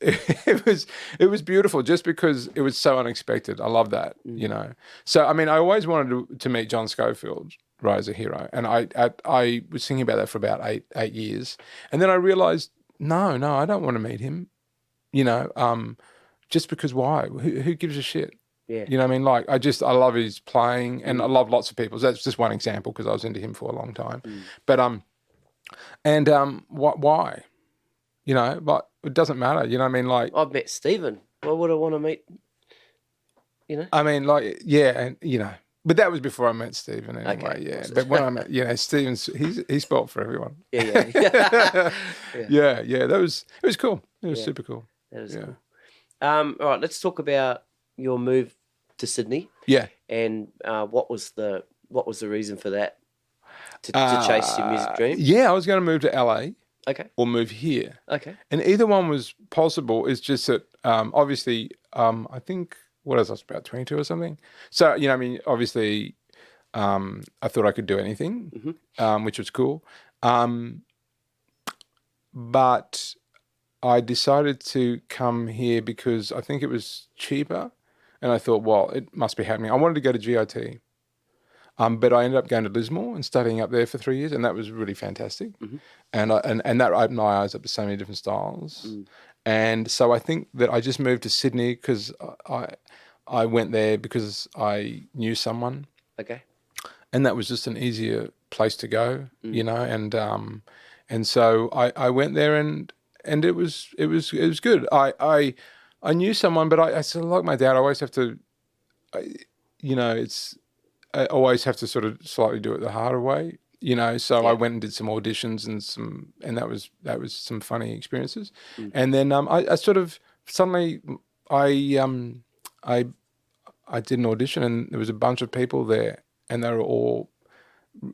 beautiful just because it was so unexpected. I love that, you know. So, I mean, I always wanted to meet John Schofield, right, as a hero. And I was thinking about that for about eight years. And then I realized, no, I don't want to meet him, you know, just because why? Who gives a shit? Yeah. You know what I mean? Like, I love his playing, and I love lots of people. So that's just one example because I was into him for a long time. But, why? You know, but it doesn't matter. You know what I mean? Like, I've met Stephen. Why would I want to meet, you know? I mean, like, yeah, and, you know, but that was before I met Stephen anyway, Okay, yeah. But when I met, you know, Stephen's, he's spelt for everyone. Yeah. Yeah, it was cool. It was super cool. That is cool. All right, let's talk about your move to Sydney. Yeah. And what was the reason for that? To chase your music dream? Yeah, I was going to move to LA. Okay. Or move here. Okay. And either one was possible. It's just that obviously I think, what was I, about 22 or something? So, you know, I mean, obviously I thought I could do anything, which was cool. But I decided to come here because I think it was cheaper. And I thought, well, it must be happening. I wanted to go to GIT. But I ended up going to Lismore and studying up there for 3 years, and that was really fantastic. And that opened my eyes up to so many different styles. And so I think that I just moved to Sydney because I went there because I knew someone. Okay. And that was just an easier place to go, you know. And so I went there, and it was good. I knew someone, but I sort of, like my dad, I always have to, you know, I always have to sort of slightly do it the harder way, you know. So I went and did some auditions and that was some funny experiences. And then I sort of suddenly I did an audition, and there was a bunch of people there, and they were all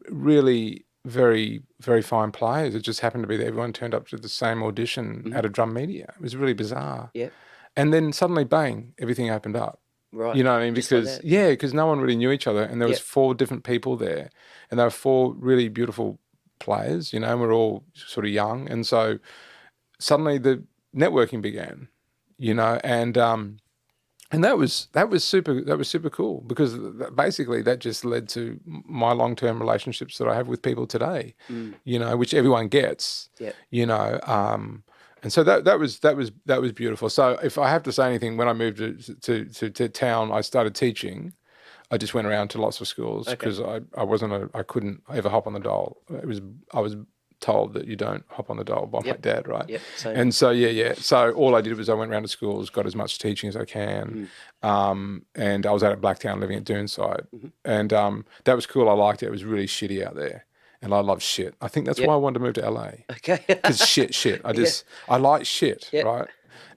really very, very fine players. It just happened to be that everyone turned up to the same audition at a drum media. It was really bizarre. Yeah. And then suddenly, bang, everything opened up. Right. You know what I mean? Because because no one really knew each other, and there was 4 different people there, and they were 4 really beautiful players, you know, and we're all sort of young, and so suddenly the networking began, you know, and that was super cool, because basically that just led to my long-term relationships that I have with people today, you know, which everyone gets, you know. And so that was beautiful. So if I have to say anything, when I moved to town, I started teaching. I just went around to lots of schools because I couldn't ever hop on the dole. I was told that you don't hop on the dole by my dad, right? Yep, same. And so, So all I did was I went around to schools, got as much teaching as I can. And I was out at Blacktown living at Doonside. And that was cool. I liked it. It was really shitty out there. And I love shit. I think that's why I wanted to move to LA. Okay. Because shit. I like shit, right?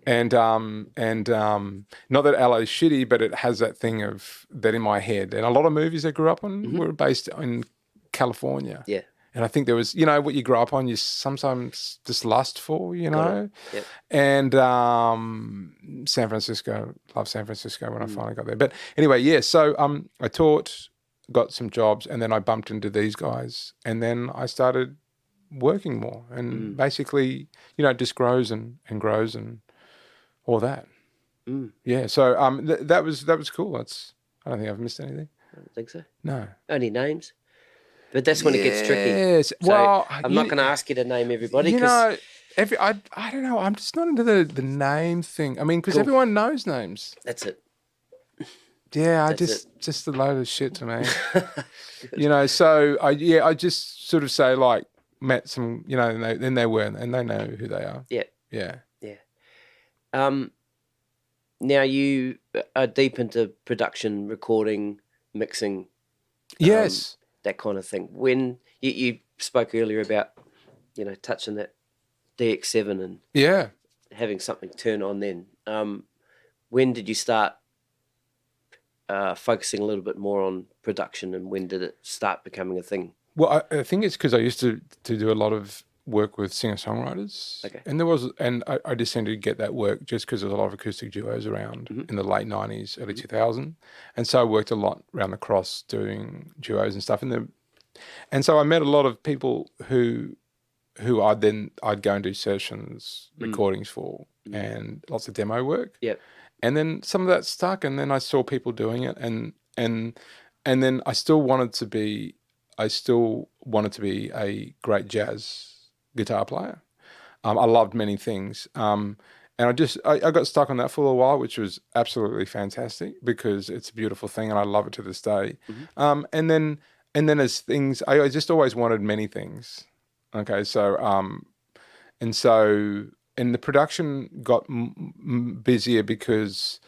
And not that LA is shitty, but it has that thing of that in my head. And a lot of movies I grew up on were based in California. Yeah. And I think there was, what you grow up on, you sometimes just lust for, Yep. And San Francisco, love San Francisco when I finally got there. But anyway, so I taught, got some jobs, and then I bumped into these guys, and then I started working more, and basically, it just grows and grows and all that. Yeah, so that was cool. I don't think I've missed anything. I don't think so. No. Only names. But that's when it gets tricky. Yes. So well, I'm not going to ask you to name everybody. I don't know. I'm just not into the name thing. I mean, because everyone knows names. That's it. Yeah, just a load of shit to me. So I just sort of say like met some, and then they were, and they know who they are. Yeah. Yeah. Yeah. Now you are deep into production, recording, mixing. Yes. That kind of thing. When you spoke earlier about, touching that DX7 and having something turn on then, when did you start focusing a little bit more on production, and when did it start becoming a thing? Well, I think it's because I used to do a lot of work with singer-songwriters. Okay. And I just seemed to get that work just because there was a lot of acoustic duos around in the late 90s, early 2000s. And so I worked a lot around the cross doing duos and stuff. And so I met a lot of people who I'd go and do sessions, recordings for, and lots of demo work. Yep. And then some of that stuck, and then I saw people doing it, and then I still wanted to be a great jazz guitar player. I loved many things. And I got stuck on that for a while, which was absolutely fantastic because it's a beautiful thing and I love it to this day. And then as things, I just always wanted many things. Okay. So, and the production got busier because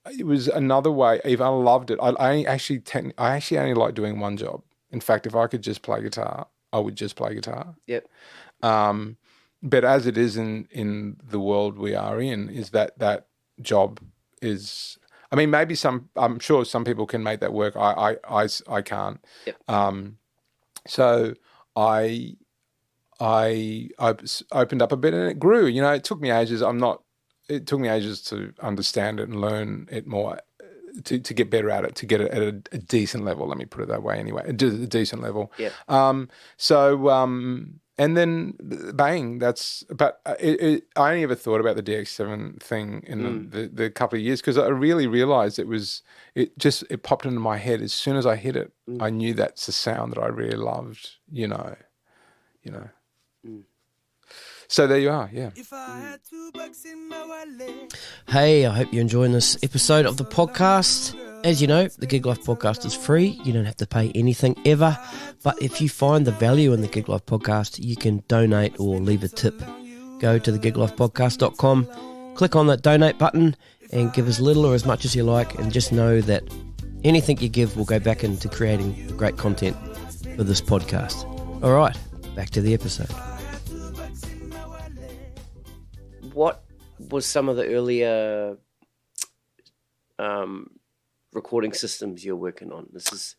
it was another way. Even I loved it. I actually only like doing one job. In fact, if I could just play guitar, I would just play guitar. Yep. But as it is in the world we are in, is that job is. I mean, maybe I'm sure some people can make that work. I can't. Yep. So I opened up a bit and it grew. It took me ages. It took me ages to understand it and learn it more. To get better at it, to get it at a decent level. Let me put it that way. Anyway, a decent level. Yeah. And then bang. But I only ever thought about the DX7 thing in the couple of years because I really realized it popped into my head as soon as I hit it. I knew that's the sound that I really loved. So there you are, yeah. Hey, I hope you're enjoying this episode of the podcast. As you know, the Gig Life podcast is free. You don't have to pay anything ever. But if you find the value in the Gig Life podcast, you can donate or leave a tip. Go to thegiglifepodcast.com, click on that donate button and give as little or as much as you like, and just know that anything you give will go back into creating great content for this podcast. All right, back to the episode. What was some of the earlier recording systems you're working on? This is.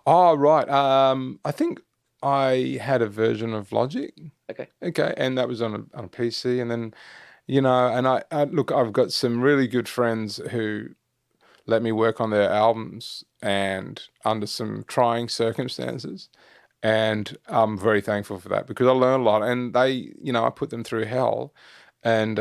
Oh, right. I think I had a version of Logic. Okay, and that was on a PC, and then, and I look, I've got some really good friends who let me work on their albums and under some trying circumstances. And I'm very thankful for that because I learned a lot, and they, I put them through hell. And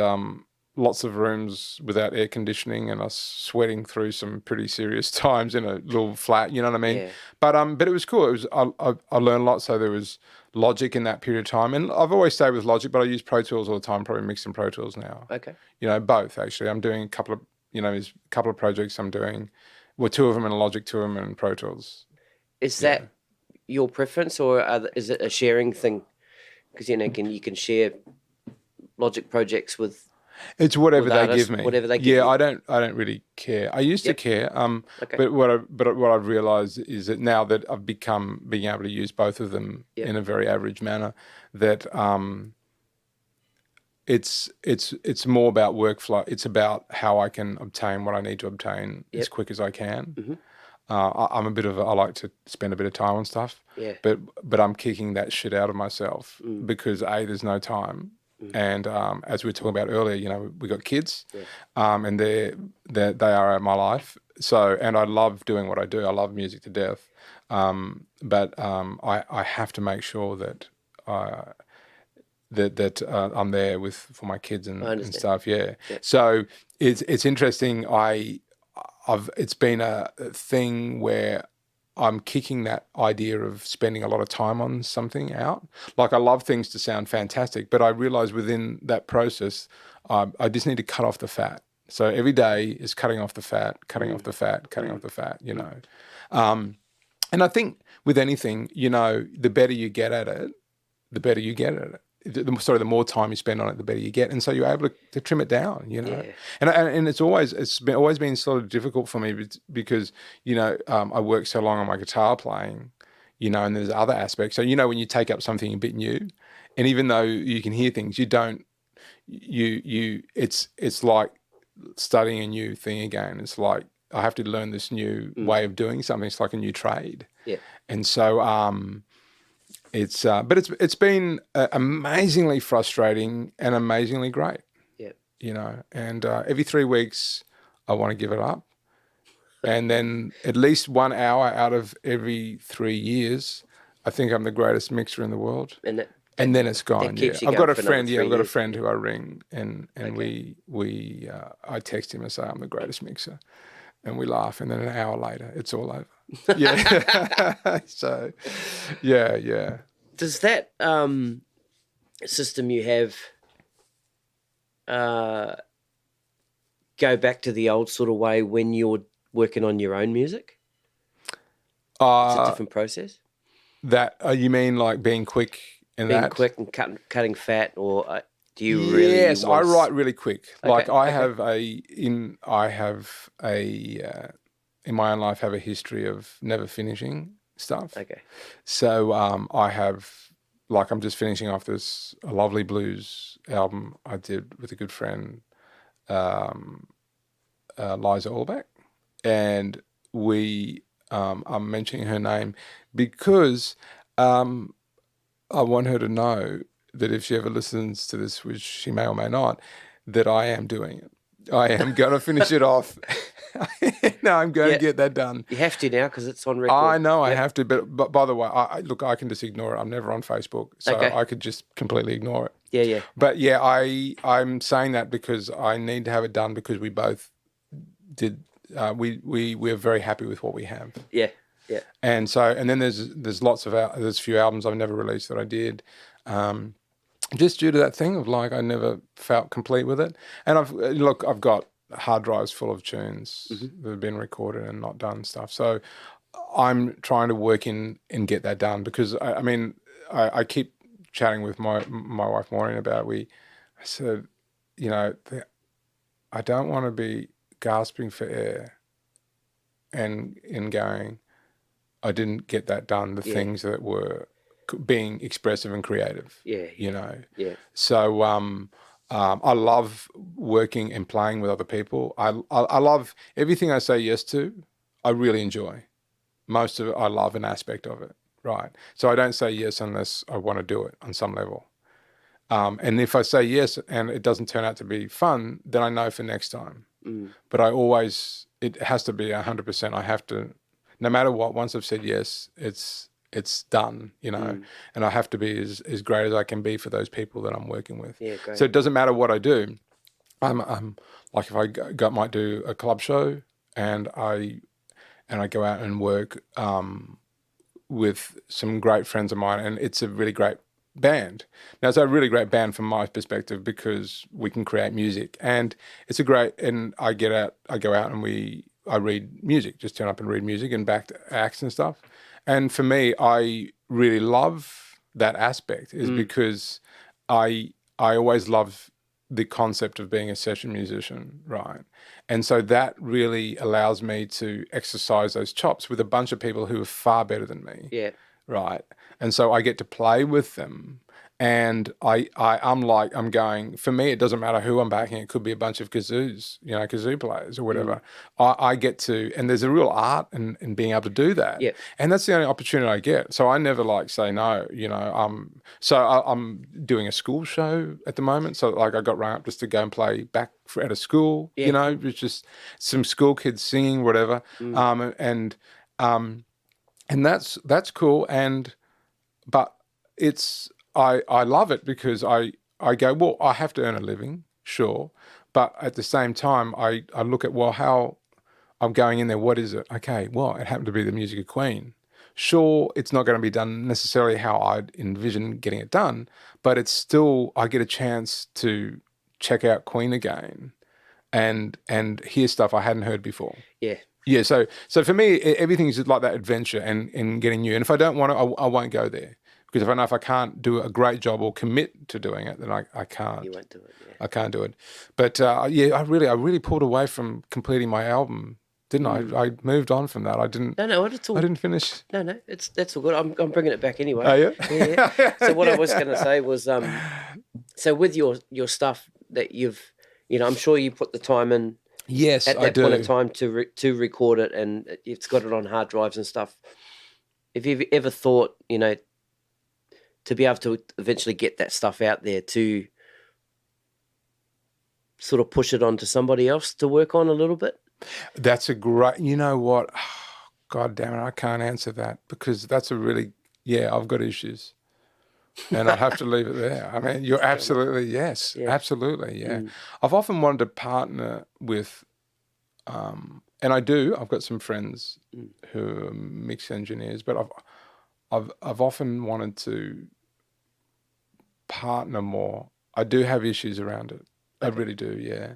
lots of rooms without air conditioning and us sweating through some pretty serious times in a little flat, you know what I mean? Yeah. But it was cool. It was I learned a lot. So there was Logic in that period of time. And I've always stayed with Logic, but I use Pro Tools all the time, probably mixing Pro Tools now. Okay. Both actually. I'm doing a couple of projects I'm doing. Well, two of them in Logic, two of them in Pro Tools. Is that your preference or is it a sharing thing? Because you can share Logic projects with. It's whatever with they artists, give me. whatever they give Yeah, you. I don't really care. I used to care. Okay. But what I've realised is that now that I've become being able to use both of them in a very average manner, that it's more about workflow. It's about how I can obtain what I need to obtain as quick as I can. Mm-hmm. I like to spend a bit of time on stuff. Yeah. But I'm kicking that shit out of myself because there's no time. And as we were talking about earlier, we got kids, and they are my life. So, and I love doing what I do. I love music to death, but I have to make sure that I'm there for my kids and stuff. Yeah. So it's interesting. It's been a thing where I'm kicking that idea of spending a lot of time on something out. Like, I love things to sound fantastic, but I realize within that process, I just need to cut off the fat. So every day is cutting off the fat, cutting off the fat, cutting off the fat, And I think with anything, the better you get at it, the better you get at it. The more time you spend on it, the better you get, and so you're able to trim it down, And it's always been sort of difficult for me because I work so long on my guitar playing, and there's other aspects. So when you take up something a bit new, and even though you can hear things, it's like studying a new thing again. It's like I have to learn this new way of doing something. It's like a new trade, and so. It's been amazingly frustrating and amazingly great. Yeah. And every 3 weeks I want to give it up. And then at least 1 hour out of every 3 years, I think I'm the greatest mixer in the world. And then it's gone. I've got a friend. I've got a friend who I ring and I text him and say I'm the greatest mixer, and we laugh. And then an hour later, it's all over. Yeah. So, yeah. Does that system you have go back to the old sort of way when you're working on your own music? It's a different process. That you mean like being quick and being quick and cutting fat, or do you really? Yes, I write really quick. Okay, like I have in my own life have a history of never finishing stuff. Okay. So I have, like, I'm just finishing off a lovely blues album I did with a good friend, Liza Allback, and I'm mentioning her name because I want her to know that if she ever listens to this, which she may or may not, that I am doing it. I am going to finish it off. No, I'm going to get that done. You have to now because it's on record. I know I have to, but by the way, I can just ignore it. I'm never on Facebook, so I could just completely ignore it. Yeah. But yeah, I'm saying that because I need to have it done because we both did. We're very happy with what we have. Yeah. And so, and then there's lots of there's a few albums I've never released that I did. Just due to that thing of like I never felt complete with it, and I've got hard drives full of tunes that have been recorded and not done stuff. So I'm trying to work in and get that done because I keep chatting with my wife Maureen about I said, I don't want to be gasping for air and going, I didn't get that done. The things that were being expressive and creative. Yeah. Yeah. So I love working and playing with other people. I love everything I say yes to. I really enjoy. Most of it, I love an aspect of it. Right. So I don't say yes unless I want to do it on some level. And if I say yes and it doesn't turn out to be fun, then I know for next time. But it has to be 100%. I have to, no matter what, once I've said yes, it's done, and I have to be as great as I can be for those people that I'm working with. Yeah, great. So it doesn't matter what I do. I'm like if I might do a club show and I go out and work with some great friends of mine, and it's a really great band. Now it's a really great band from my perspective because we can create music, and it's and I go out and I read music, just turn up and read music and back to acts and stuff. And for me, I really love that aspect is because I always love the concept of being a session musician, right? And so that really allows me to exercise those chops with a bunch of people who are far better than me. Yeah. Right. And so I get to play with them. And I'm going, for me, it doesn't matter who I'm backing. It could be a bunch of kazoo players or whatever. I get to, and there's a real art in being able to do that. Yeah. And that's the only opportunity I get. So I never say no, I'm doing a school show at the moment. So I got rung up just to go and play back at a school, it's just some school kids singing, whatever. And that's cool. But it's, I love it because I go, well, I have to earn a living, sure. But at the same time, I look at, well, how I'm going in there, what is it? Okay, well, it happened to be the music of Queen. Sure, it's not going to be done necessarily how I'd envision getting it done, but it's still, I get a chance to check out Queen again and hear stuff I hadn't heard before. Yeah. Yeah, so for me, everything's like that adventure and getting new. And if I don't want to, I won't go there. Because if I know if I can't do a great job or commit to doing it, then I can't. You won't do it, yeah. I can't do it. But I really pulled away from completing my album, didn't I? I moved on from that. I didn't. No, not at all. I didn't finish. No, that's all good. I'm bringing it back anyway. Oh, yeah? Yeah. So what I was going to say was, so with your stuff that you've, I'm sure you put the time in. Yes, at I that do. point of time to record it, and it's got it on hard drives and stuff. Have you ever thought, to be able to eventually get that stuff out there to sort of push it on to somebody else to work on a little bit? That's a great, you know what? God damn it, I can't answer that because that's a really, I've got issues. And I have to leave it there. I mean, you're absolutely, yes, absolutely, yeah. I've often wanted to partner with, and I do, I've got some friends who are mix engineers, but I've often wanted to partner more. I do have issues around it. I really do, yeah.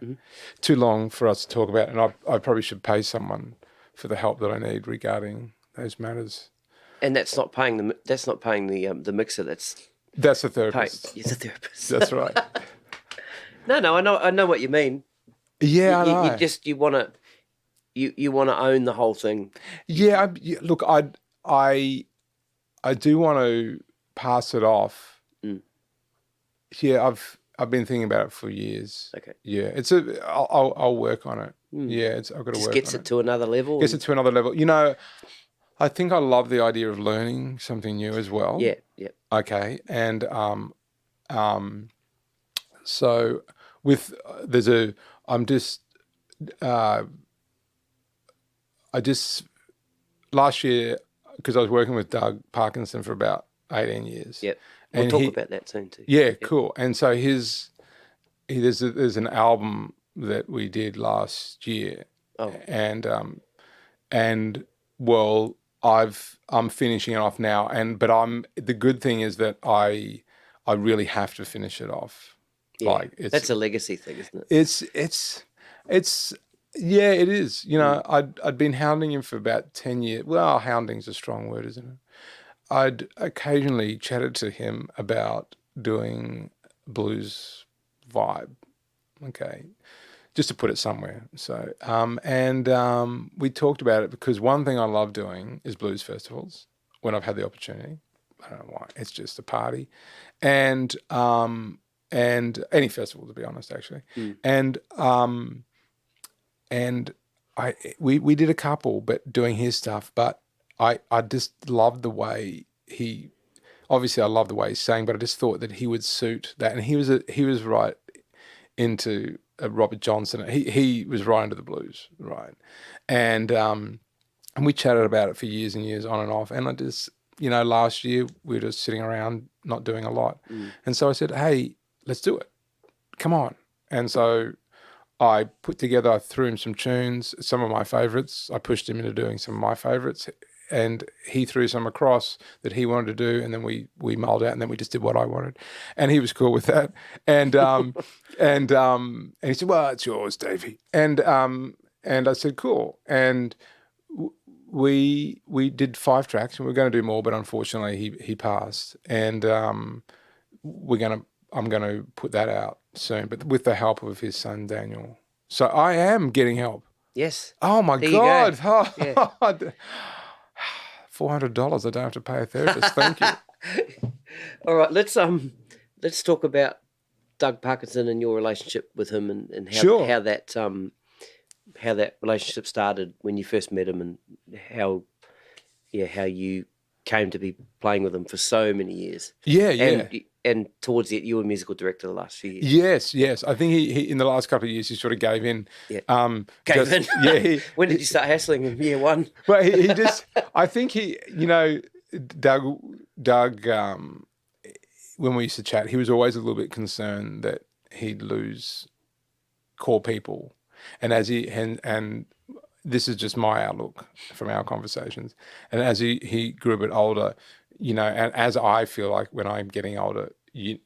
Too long for us to talk about, and I probably should pay someone for the help that I need regarding those matters. And that's not paying the the mixer. That's the therapist. He's a therapist. That's right. No, I know what you mean. Yeah, I know. You want to own the whole thing. Yeah, look, I do want to pass it off. Yeah, I've been thinking about it for years. Okay. Yeah, I'll work on it. Yeah, I've got to work on it. Just gets it to another level. Gets it to another level. I think I love the idea of learning something new as well. Yeah, yeah. Okay, and so with last year, because I was working with Doug Parkinsons for about 18 years. Yep. We'll talk about that soon too. Yeah, yep. Cool. And so there's an album that we did last year. Oh. And well, I'm finishing it off now, but the good thing is that I really have to finish it off. Yeah, that's a legacy thing, isn't it? It's yeah, it is. I'd been hounding him for about 10 years. Well, hounding's a strong word, isn't it? I'd occasionally chatted to him about doing blues vibe, okay, just to put it somewhere. So, we talked about it because one thing I love doing is blues festivals when I've had the opportunity. I don't know why. It's just a party. And any festival, to be honest, actually. We did a couple, but doing his stuff, but I just loved the way I love the way he's sang, but I just thought that he would suit that. And he was right into Robert Johnson. He was right into the blues, right? And we chatted about it for years and years on and off. And I just, last year we were just sitting around not doing a lot. And so I said, hey, let's do it. Come on. And so I threw him some tunes, some of my favorites. I pushed him into doing some of my favorites. And he threw some across that he wanted to do, and then we mulled out, and then we just did what I wanted, and he was cool with that. And and he said, "Well, it's yours, Davey." And I said, "Cool." And we did 5 tracks, and we were going to do more, but unfortunately he passed, and I'm going to put that out soon, but with the help of his son Daniel. So I am getting help. Yes. Oh my There God! you go. Yeah. $400. I don't have to pay a therapist. Thank you. All right, let's talk about Doug Parkinson and your relationship with him, and how Sure. how that relationship started when you first met him, and how you came to be playing with him for so many years. Yeah. And towards the end, you were musical director the last few years. Yes. I think he in the last couple of years he sort of gave in. Yeah. Gave in. Yeah. When did you start hassling him? Year one. Well, he just. I think Doug. When we used to chat, he was always a little bit concerned that he'd lose core people, and and this is just my outlook from our conversations. And as he grew a bit older, and as I feel like when I'm getting older, you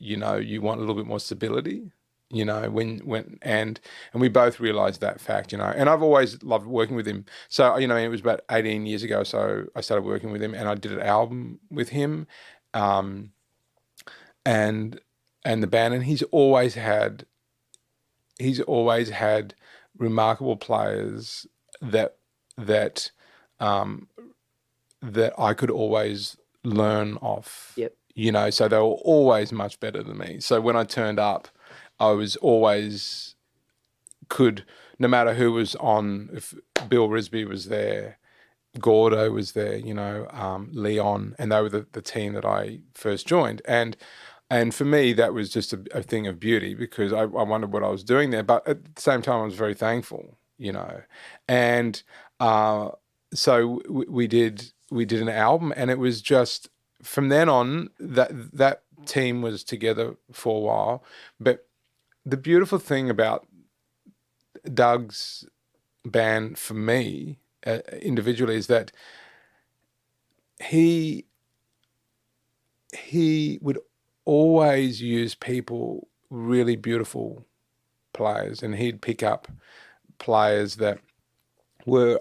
want a little bit more stability, and we both realized that fact, and I've always loved working with him. So, it was about 18 years ago. So I started working with him, and I did an album with him, and the band, and he's always had remarkable players that I could always learn off. Yep. So they were always much better than me. So when I turned up, I was always no matter who was on, if Bill Risby was there, Gordo was there, Leon, and they were the team that I first joined. And for me, that was just a thing of beauty, because I wondered what I was doing there. But at the same time, I was very thankful, And so we did an album, and it was just from then on that team was together for a while. But the beautiful thing about Doug's band for me individually is that he would always use people, really beautiful players, and he'd pick up players that were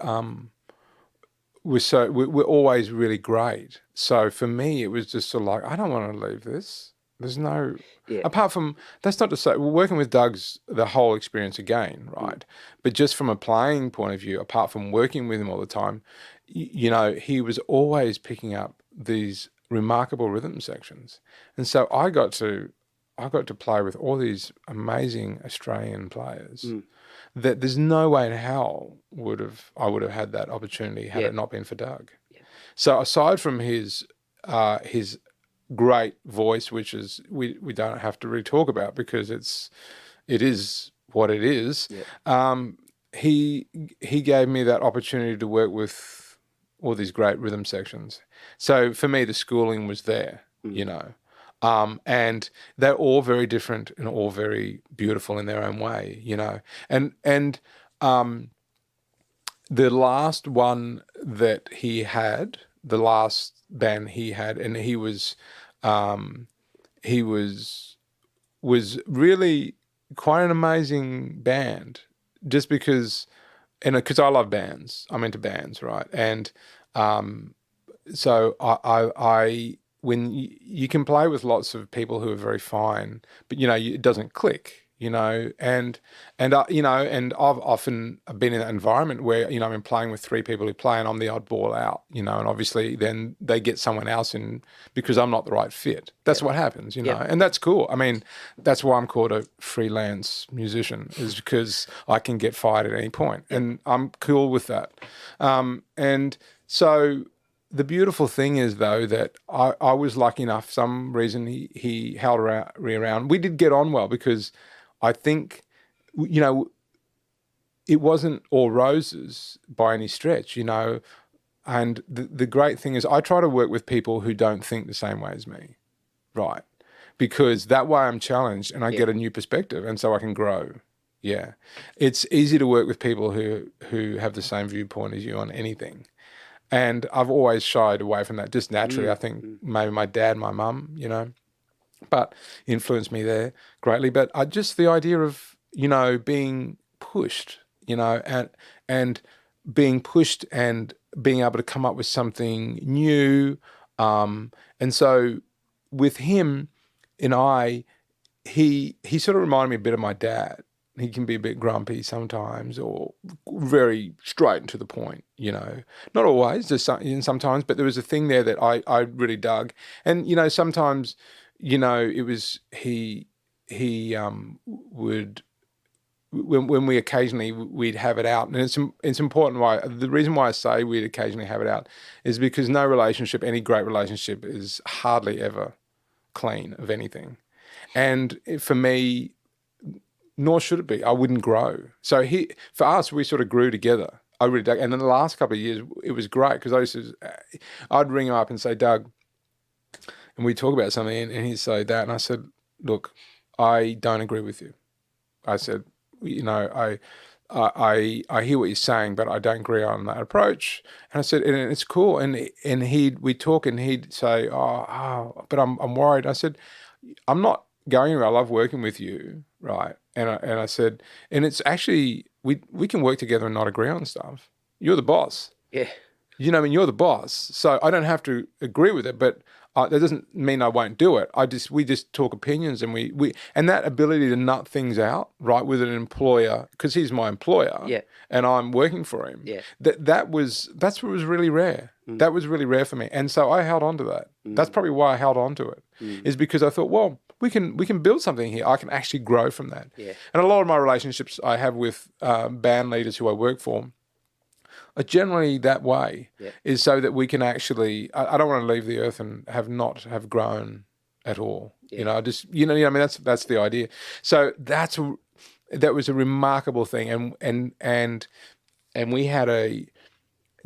always really great. So for me, it was just sort of like, I don't want to leave this. There's no, apart from, that's not to say, working with Doug's the whole experience again, right? But just from a playing point of view, apart from working with him all the time, he was always picking up these remarkable rhythm sections. And so I got to play with all these amazing Australian players that there's no way in hell I would have had that opportunity had it not been for Doug. Yeah. So aside from his great voice, which is we don't have to really talk about because it is what it is. Yeah. He gave me that opportunity to work with all these great rhythm sections. So for me, the schooling was there, and they're all very different and all very beautiful in their own way, And the last one that he had, the last band he had, and he was really quite an amazing band, just because I love bands. I'm into bands, right? And so I when you can play with lots of people who are very fine, but it doesn't click. And I've often been in that environment where, I'm playing with 3 people who play and I'm the oddball out, and obviously then they get someone else in because I'm not the right fit. That's what happens, and that's cool. I mean, that's why I'm called a freelance musician, is because I can get fired at any point, and I'm cool with that. And so the beautiful thing is, though, that I was lucky enough, for some reason he held around. We did get on well because I think, it wasn't all roses by any stretch, and the great thing is I try to work with people who don't think the same way as me, right? Because that way I'm challenged and I get a new perspective, and so I can grow. Yeah. It's easy to work with people who have the same viewpoint as you on anything. And I've always shied away from that just naturally. I think maybe my dad, my mum, but influenced me there greatly. But just the idea of, being pushed, and being pushed and being able to come up with something new. And so with him and he sort of reminded me a bit of my dad. He can be a bit grumpy sometimes, or very straight and to the point, you know. Not always, just sometimes, but there was a thing there that I really dug. And, you know, sometimes, you know, it was he would, when we occasionally, we'd have it out. And it's important why, the reason why I say we'd occasionally have it out is because no relationship, any great relationship, is hardly ever clean of anything. And for me, nor should it be. I wouldn't grow. So for us, we sort of grew together. I really dug. And in the last couple of years, it was great because I'd ring him up and say, Doug, and we'd talk about something, and he'd say that. And I said, look, I don't agree with you. I said, you know, I hear what you're saying, but I don't agree on that approach. And I said, and it's cool. And we'd talk, and he'd say, but I'm worried. I said, I'm not going anywhere. I love working with you, right? And I said, and it's actually, we can work together and not agree on stuff. You're the boss. Yeah. You know, I mean, you're the boss. So I don't have to agree with it, but that doesn't mean I won't do it. We just talk opinions, and and that ability to nut things out, right, with an employer, because he's my employer, yeah, and I'm working for him. Yeah. That's what was really rare. That was really rare for me. And so I held on to that. That's probably why I held on to it, is because I thought, well, we can build something here. I can actually grow from that. Yeah. And a lot of my relationships I have with band leaders who I work for are generally that way, is so that we can actually, I don't want to leave the earth and not have grown at all. Yeah. You know, I mean, that's the idea. So that was a remarkable thing. And we had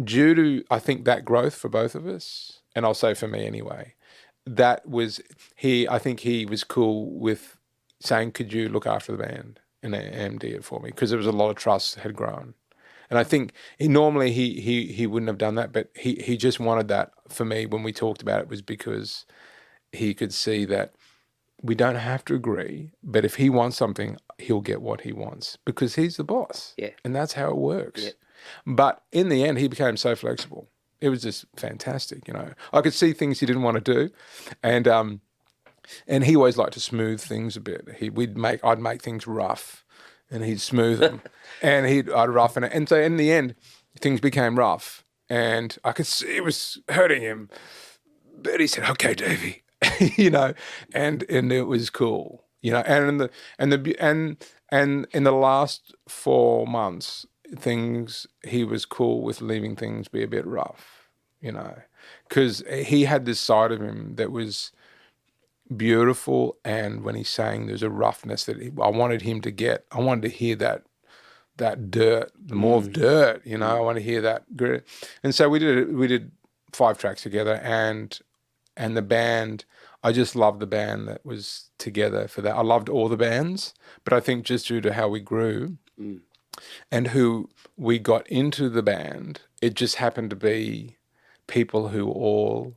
due to, I think, that growth for both of us, and I'll say for me anyway, that was, I think he was cool with saying, could you look after the band and MD it for me? Because there was a lot of trust had grown. And I think normally he wouldn't have done that, but he just wanted that for me when we talked about it, was because he could see that we don't have to agree, but if he wants something, he'll get what he wants because he's the boss. Yeah. And that's how it works. Yeah. But in the end, he became so flexible. It was just fantastic, you know. I could see things he didn't want to do, and he always liked to smooth things a bit. I'd make things rough, and he'd smooth them, and I'd roughen it. And so in the end, things became rough, and I could see it was hurting him. But he said, "Okay, Davey," you know, and it was cool, you know. And in the last 4 months, he was cool with leaving things be a bit rough, you know, because he had this side of him that was beautiful, and when he sang, there's a roughness that I wanted him to get. I wanted to hear that dirt, the more of dirt, you know. I want to hear that grit. And so we did 5 tracks together, and the band, I just loved the band that was together for that. I loved all the bands, but I think just due to how we grew and who we got into the band, it just happened to be people who all,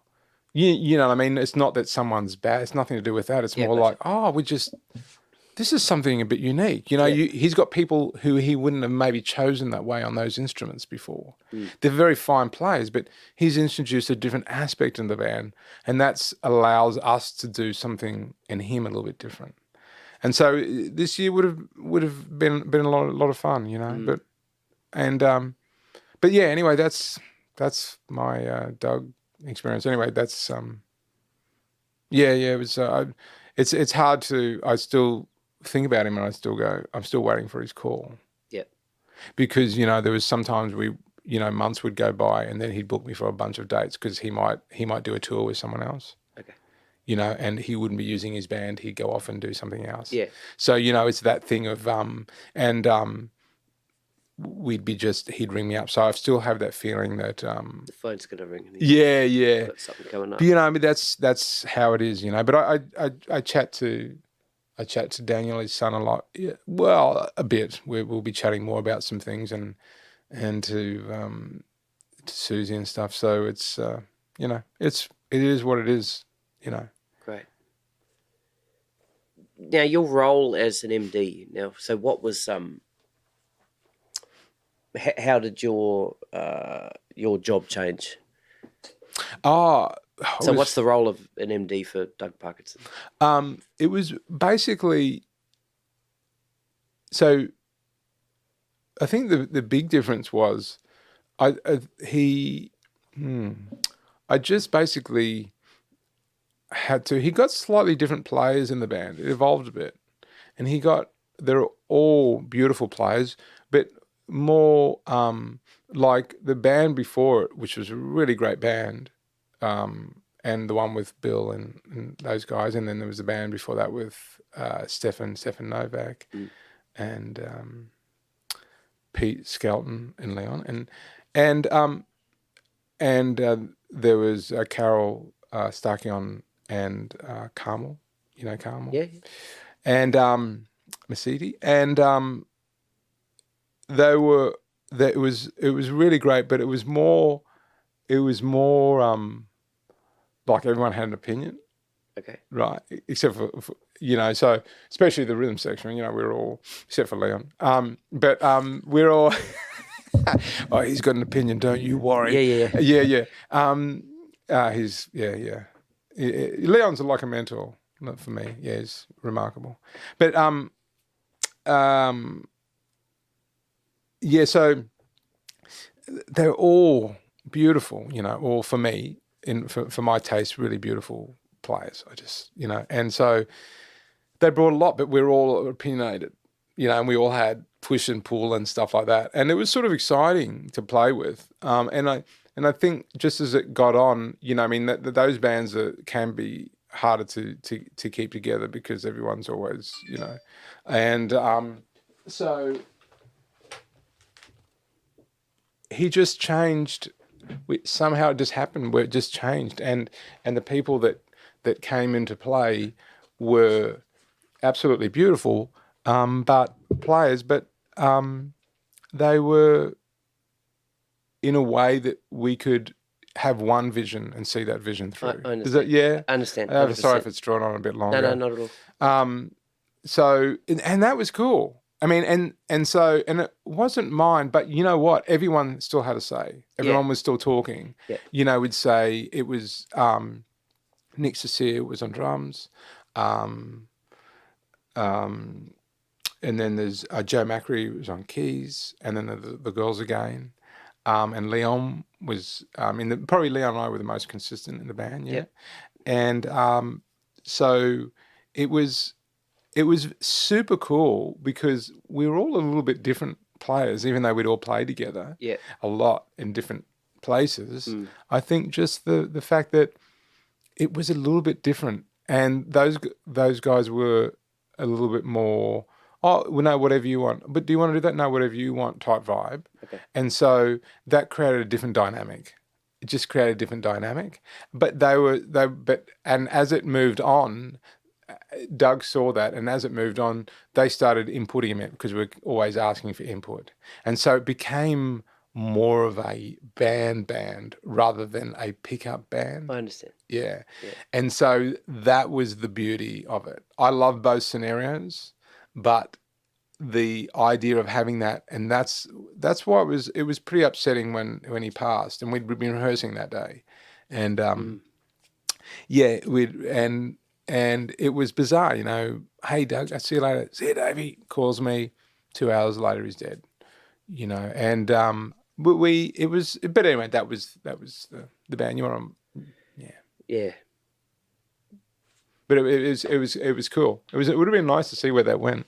you know what I mean? It's not that someone's bad. It's nothing to do with that. It's more like, this is something a bit unique. You know, he's got people who he wouldn't have maybe chosen that way on those instruments before. They're very fine players, but he's introduced a different aspect in the band, and that allows us to do something in him a little bit different. And so this year would have been a lot of fun, you know. But yeah. Anyway, that's my Doug experience. Anyway, that's It was. It's hard to. I still think about him, and I still go, I'm still waiting for his call. Yeah. Because, you know, there was sometimes months would go by, and then he'd book me for a bunch of dates because he might do a tour with someone else. Okay. You know, and he wouldn't be using his band. He'd go off and do something else. Yeah. So, you know, it's that thing of he'd ring me up. So I still have that feeling that the phone's gonna ring. Yeah. Got something coming up. But, you know, I mean, that's how it is, you know. But I chat to Daniel, his son, a lot. Yeah, well, a bit. We'll be chatting more about some things, and to Susie and stuff. So it's you know, it is what it is, you know. Great. Now, your role as an MD. Now, so what was how did your job change? So what's the role of an MD for Doug Parkinsons? It was basically, so I think the big difference was I just basically he got slightly different players in the band. It evolved a bit. And they're all beautiful players, but more like the band before it, which was a really great band, and the one with Bill and those guys. And then there was a band before that with Stefan Novak and Pete Skelton and Leon. And there was Carol Starkion and Carmel, Carmel. Yeah. And Mercedes, and it was really great, but it was more like everyone had an opinion. Okay. Right, except for so especially the rhythm section, we were all, except for Leon, but we're all oh, he's got an opinion, don't you worry. Yeah. Leon's like a mentor. Not for me, yeah, it's remarkable. But so they're all beautiful, all for me, for my taste, really beautiful players. I just, and so they brought a lot, but we're all opinionated, and we all had push and pull and stuff like that, and it was sort of exciting to play with. And I think just as it got on, that those bands can be harder to keep together because everyone's always, and so he just changed. Somehow it just happened where it just changed, and the people that came into play were absolutely beautiful, but players, but they were in a way that we could have one vision and see that vision through. I understand. Is that, yeah? I understand. I'm sorry if it's drawn on a bit longer. No, not at all. So, and that was cool. I mean, and it wasn't mine, but you know what? Everyone still had a say. Everyone was still talking. Yeah. We'd say it was Nick Cecile was on drums. And then there's Joe Macri was on keys, and then the girls again. And Leon was probably Leon and I were the most consistent in the band, yeah. Yep. And so it was super cool because we were all a little bit different players, even though we'd all played together a lot in different places. I think just the fact that it was a little bit different, and those guys were a little bit more, oh, well, no, whatever you want. But do you want to do that? No, whatever you want type vibe. Okay. And so that created a different dynamic. It just created a different dynamic. But and as it moved on, Doug saw that, and as it moved on, they started inputting him in because we're always asking for input. And so it became more of a band rather than a pickup band. I understand. Yeah. And so that was the beauty of it. I love both scenarios, but the idea of having that, and that's why it was pretty upsetting when he passed, and we'd been rehearsing that day, and and it was bizarre, Hey Doug, I see you later. See you, Davey. Calls me. 2 hours later, he's dead. And but anyway, that was the band. You want to, yeah. But it was cool. It would have been nice to see where that went,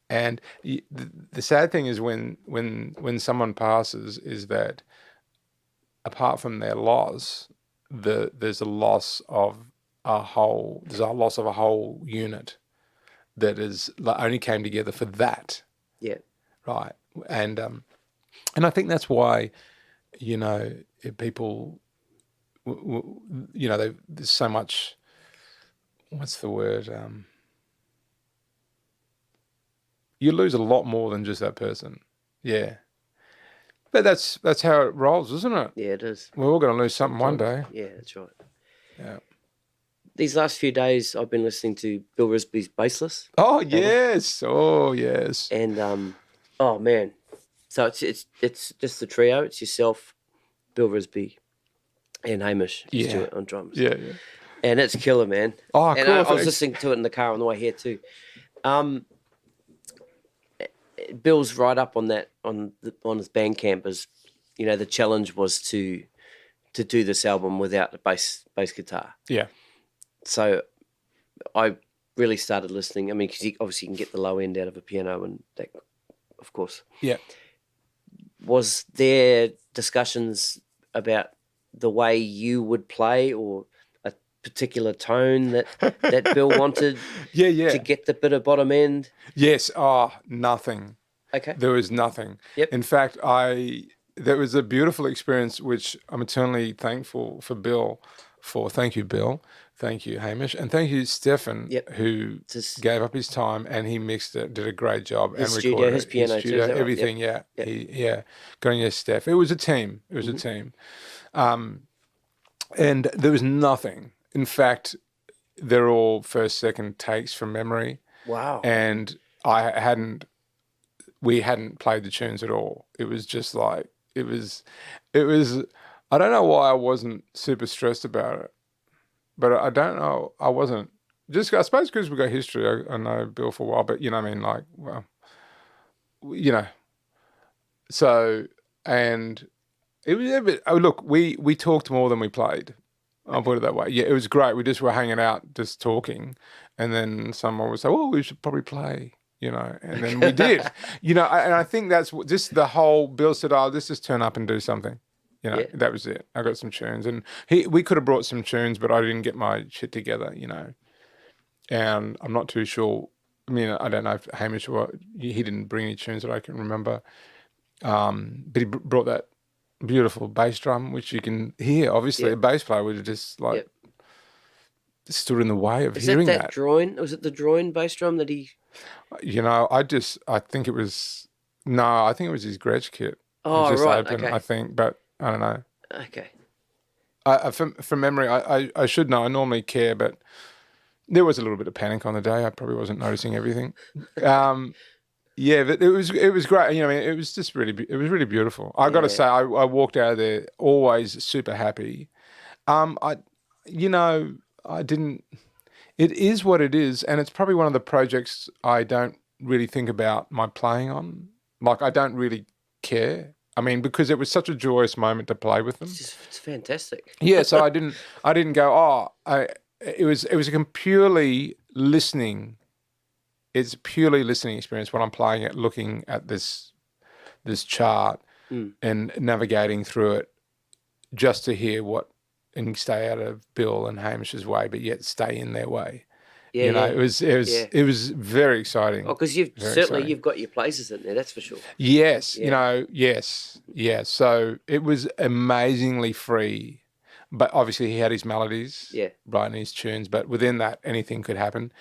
And the sad thing is when someone passes is that apart from their loss, there's a loss of a whole unit that only came together for that. Yeah. Right. And I think that's why, people, there's so much, what's the word? You lose a lot more than just that person. Yeah. But that's how it rolls, isn't it? Yeah, it is. We're all going to lose something one day. Yeah, that's right. Yeah. These last few days, I've been listening to Bill Risby's Baseless. Oh, yes. Oh, yes. And, oh, man, So it's just the trio. It's yourself, Bill Risby, and Hamish Stewart on drums. Yeah. And it's killer, man. Oh, and cool. I was listening to it in the car on the way here too. Bill's right up on that on his Bandcamp as, you know, the challenge was to do this album without the bass guitar. Yeah. So I really started listening. I mean, because obviously you can get the low end out of a piano, and that, of course. Yeah. Was there discussions about the way you would play or a particular tone that Bill wanted to get the bit of bottom end? Yes. Oh, nothing. Okay. There was nothing. Yep. In fact, there was a beautiful experience which I'm eternally thankful for Bill for. Thank you, Bill. Thank you, Hamish. And thank you, Stefan, who gave up his time and he mixed it, did a great job. His and studio, recorded his piano, his studio, too, everything, Yep. Good on you, Steph. It was a team. It was a team. And there was nothing. In fact, they're all first, second takes from memory. Wow. And we hadn't played the tunes at all. It was just like, it was, I don't know why I wasn't super stressed about it, but I don't know, I wasn't, just, I suppose because we got history, I know Bill for a while, but you know what I mean, like, well, you know, so, and it was a bit, look, we talked more than we played. I'll put it that way. Yeah, it was great. We just were hanging out, just talking, and then someone would say, "Oh, we should probably play," you know, and then we did, you know. And I think that's just the whole. Bill said, "Oh, let's just turn up and do something," you know. That was it. I got some tunes, and we could have brought some tunes, but I didn't get my shit together, you know. And I'm not too sure. I mean, I don't know if Hamish he didn't bring any tunes that I can remember, but he brought that beautiful bass drum, which you can hear. Obviously, a bass player would have just like stood in the way of hearing that. Droin? Was it the Droin bass drum that he? You know, I think it was his Gretsch kit. Oh, it was just right. open, Okay. I think, but I don't know. Okay. From memory, I should know. I normally care, but there was a little bit of panic on the day. I probably wasn't noticing everything. Yeah, but it was great. You know, I mean, it was really beautiful. I got to say, I walked out of there always super happy. I didn't. It is what it is, and it's probably one of the projects I don't really think about my playing on. Like, I don't really care. I mean, because it was such a joyous moment to play with them. It's fantastic. Yeah, so I didn't go. It was a purely listening. It's a purely listening experience when I'm playing it, looking at this chart and navigating through it, just to hear and stay out of Bill and Hamish's way, but yet stay in their way. Yeah, you know, it was very exciting. Oh, because you've got your places in there, that's for sure. Yes, you know, yes. So it was amazingly free, but obviously he had his melodies, writing his tunes, but within that, anything could happen.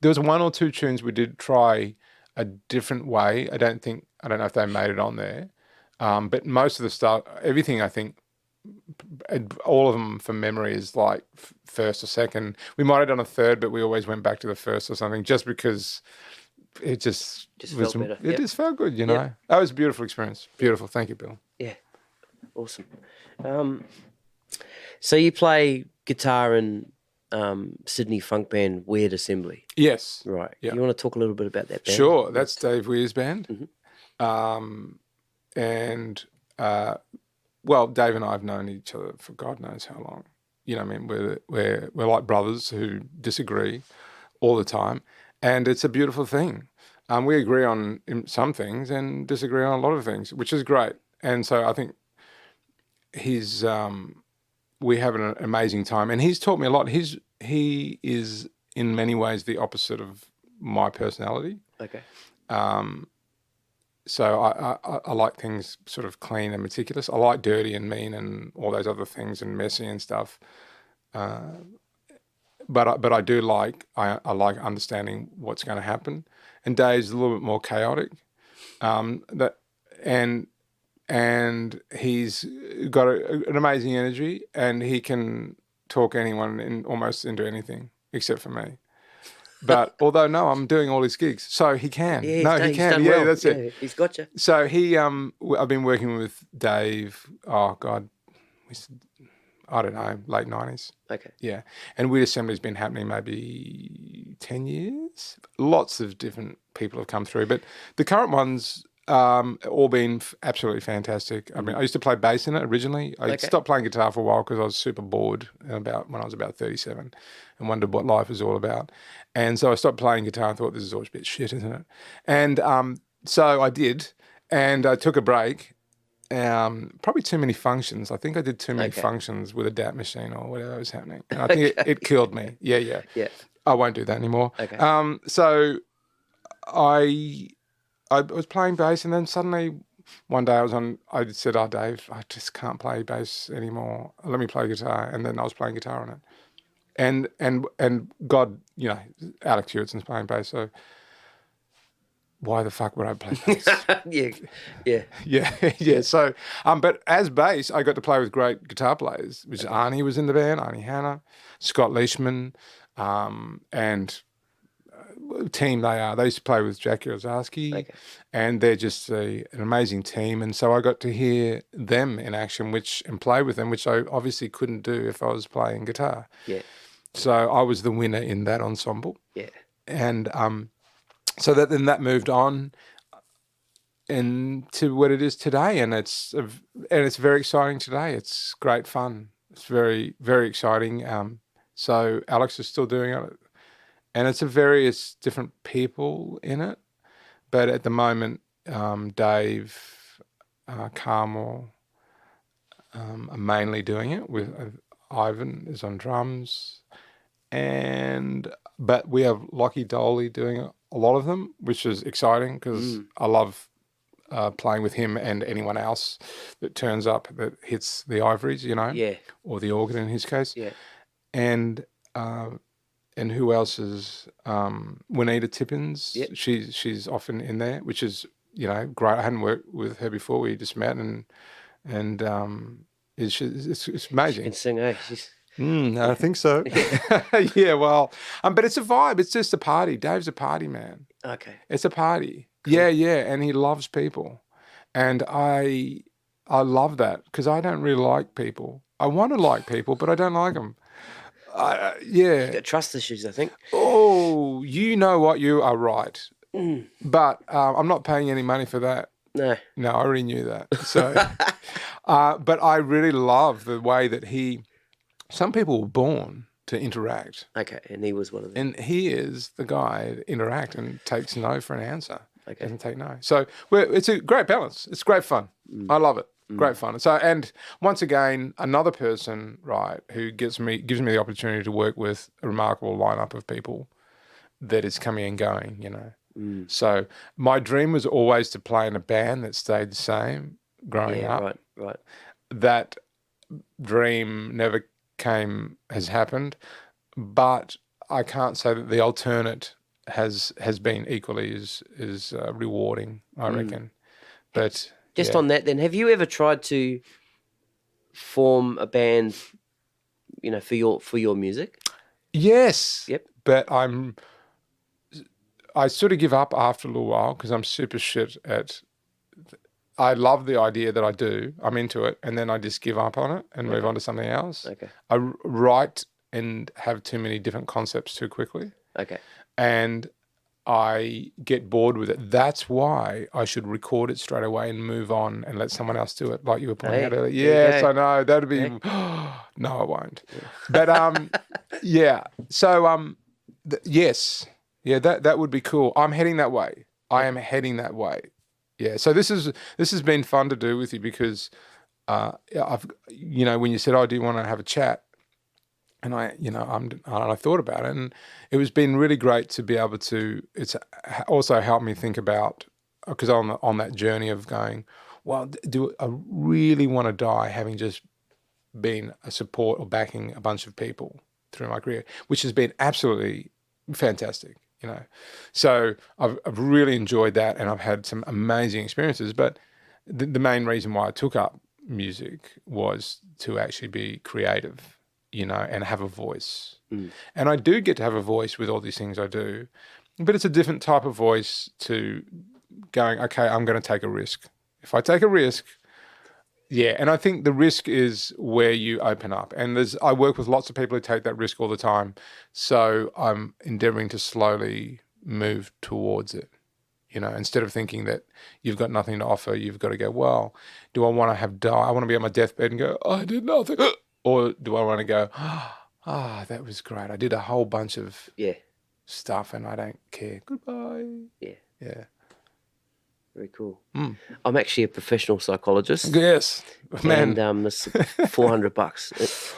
There was one or two tunes we did try a different way. I don't know if they made it on there, but most of the stuff, everything, I think, all of them from memory is like first or second. We might have done a third, but we always went back to the first or something, just because it just felt better. It just felt good, you know. That was a beautiful experience. Beautiful. Thank you, Bill. Yeah, awesome. So you play guitar in Sydney funk band Weird Assembly. Yes. Right. Yeah. You want to talk a little bit about that band? Sure. That's Dave Weird's band. Mm-hmm. Well, Dave and I have known each other for God knows how long. You know what I mean? We're like brothers who disagree all the time, and it's a beautiful thing. We agree on some things and disagree on a lot of things, which is great. And so I think we have an amazing time, and he's taught me a lot. He is in many ways the opposite of my personality. Okay. So I like things sort of clean and meticulous. I like dirty and mean and all those other things and messy and stuff. But I do like I like understanding what's going to happen. And Dave's a little bit more chaotic. And he's got an amazing energy, and he can talk anyone almost into anything except for me. But although no, I'm doing all his gigs, so he can. Yeah, No, he he's can. done Yeah, well. that's Yeah, it. he's got you. So I've been working with Dave. Oh God, I don't know, late 90s. Okay. Yeah, and Weird Assembly's been happening maybe 10 years. Lots of different people have come through, but the current ones all been absolutely fantastic. I mean, I used to play bass in it originally. I stopped playing guitar for a while because I was super bored when I was about 37 and wondered what life was all about. And so I stopped playing guitar and thought, this is always a bit shit, isn't it? And so I did, and I took a break. Probably too many functions. I think I did too many functions with a DAT machine or whatever was happening. And I think it killed me. Yeah. I won't do that anymore. Okay. So I was playing bass, and then suddenly one day I said, "Oh, Dave, I just can't play bass anymore. Let me play guitar." And then I was playing guitar on it. And God, Alex Hewittson's playing bass, so why the fuck would I play bass? Yeah. So, but as bass, I got to play with great guitar players, which Arnie was in the band, Arnie Hanna, Scott Leishman, and team they are. They used to play with Jack Ozarski, and they're just an amazing team. And so I got to hear them in action, and play with them, which I obviously couldn't do if I was playing guitar. Yeah. So I was the winner in that ensemble. Yeah. And so that moved on into what it is today, and it's very exciting today. It's great fun. It's very, very exciting. So Alex is still doing it, and it's a various different people in it. But at the moment, Dave, Carmel are mainly doing it. With Ivan is on drums, but we have Lockie Doley doing a lot of them, which is exciting because I love playing with him and anyone else that turns up that hits the ivories, or the organ in his case. Yeah. And who else is Juanita Tippins? Yep. She's often in there, which is great. I hadn't worked with her before. We just met, and it's amazing. She can sing, eh? I think so. Yeah, well, but it's a vibe. It's just a party. Dave's a party man. Okay. It's a party. Cool. Yeah, and he loves people, and I love that because I don't really like people. I want to like people, but I don't like them. You've got trust issues, I think. Oh, you know what? You are right. But I'm not paying any money for that. No, I already knew that. So, but I really love the way that some people were born to interact. Okay, and he was one of them. And he is the guy to interact and takes no for an answer. Okay. Doesn't take no. So it's a great balance. It's great fun. I love it. Great fun. So, and once again, another person, right, who gives me the opportunity to work with a remarkable lineup of people that is coming and going, So my dream was always to play in a band that stayed the same growing up. Right. That dream never has happened, but I can't say that the alternate has been equally as rewarding, I reckon. But just on that then, have you ever tried to form a band, for your music? Yes. Yep. But I sort of give up after a little while because I'm super shit at. I love the idea that I do. I'm into it, and then I just give up on it and move on to something else. Okay. I write and have too many different concepts too quickly. Okay. And I get bored with it. That's why I should record it straight away and move on and let someone else do it, like you were pointing out earlier. Yes, I know. That'd be... No, I won't. But, yeah. So, yes. Yeah, that would be cool. I'm heading that way. I am heading that way. Yeah. So this has been fun to do with you because, when you said, "Oh, do you want to have a chat?" And I thought about it, and it was been really great to be able to. It's also helped me think about because I'm on that journey of going, well, do I really want to die having just been a support or backing a bunch of people through my career, which has been absolutely fantastic. So I've really enjoyed that, and I've had some amazing experiences. But the main reason why I took up music was to actually be creative. you know, and have a voice. And I do get to have a voice with all these things I do, but it's a different type of voice to going, okay, I'm going to take a risk. If I take a risk, yeah, and I think the risk is where you open up. And I work with lots of people who take that risk all the time. So I'm endeavoring to slowly move towards it. You know, instead of thinking that you've got nothing to offer, you've got to go, well, do I want to I want to be on my deathbed and go, oh, I did nothing. Or do I want to go, that was great. I did a whole bunch of stuff and I don't care. Goodbye. Yeah. Very cool. I'm actually a professional psychologist. Yes, man. And this $400.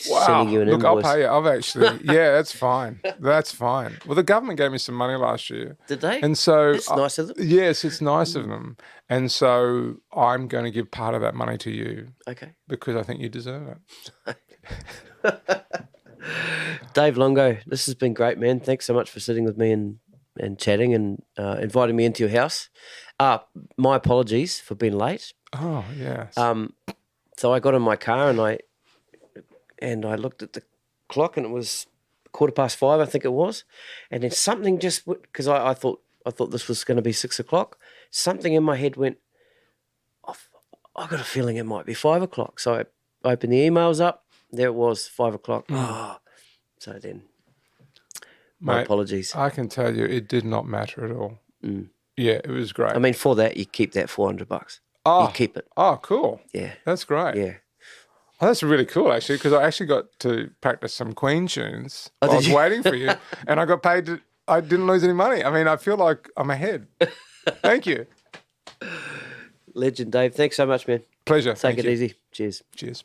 Wow. Sending you an Look, invoice. I'll pay you. I've actually, that's fine. That's fine. Well, the government gave me some money last year. Did they? And so it's nice of them. Yes, it's nice of them. And so I'm going to give part of that money to you. Okay. Because I think you deserve it. Dave Longo, this has been great, man. Thanks so much for sitting with me and chatting and inviting me into your house. My apologies for being late. Oh, yes. So I got in my car and I looked at the clock and it was 5:15, I think it was. And then something just, because I thought this was going to be 6 o'clock, something in my head went, I got a feeling it might be 5 o'clock. So I opened the emails up. There it was, 5 o'clock. So then, my apologies. I can tell you it did not matter at all. Yeah, it was great. I mean, for that, you keep that $400. Oh, you keep it. Oh, cool. Yeah. That's great. Yeah. Oh, that's really cool, actually, because I actually got to practice some Queen tunes. I was waiting for you, and I got paid. I didn't lose any money. I mean, I feel like I'm ahead. Thank you. Legend, Dave. Thanks so much, man. Pleasure. Take it easy. Cheers. Cheers.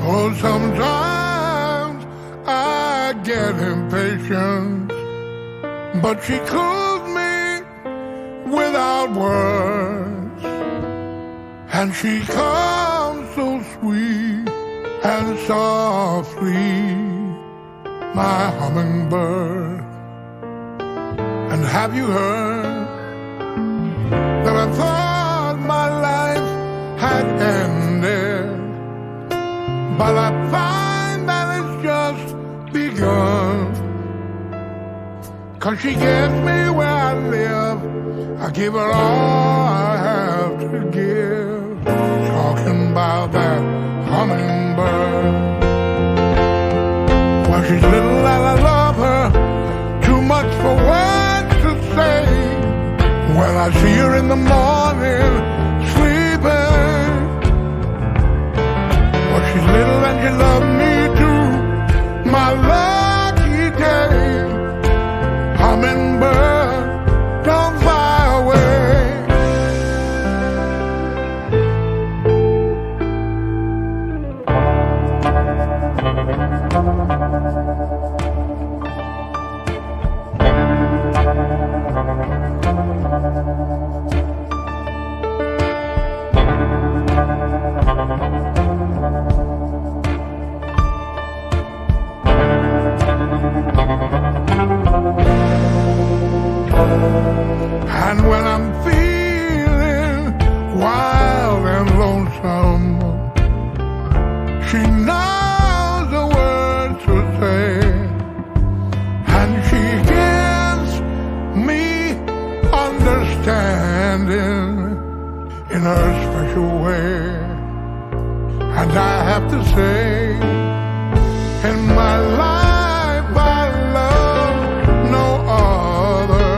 Oh, sometimes I get impatient, but she cools me without words, and she comes so sweet and softly, my hummingbird. And have you heard that I thought my life had ended, but I find that it's just begun. 'Cause she gets me where I live, I give her all I have to give. Talking about that hummingbird. Well, she's little and I love her, too much for words to say. When I see her in the morning, sleeping, well, she's little and she loves me too, my lucky day. Hummingbird, don't fly away. And when I'm feeling wild and lonesome, she knows the words to say, and she gives me understanding in her special way. And I have to say, in my life I love no other.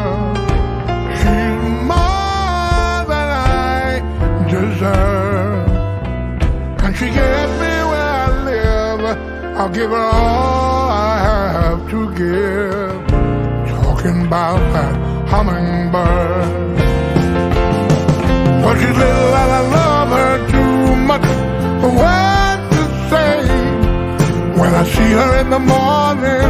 She's more than I deserve, and she gets me where I live. I'll give her all I have to give. Talking about that hummingbird. But she's little and I love her too much for words to say. When I see her in the morning,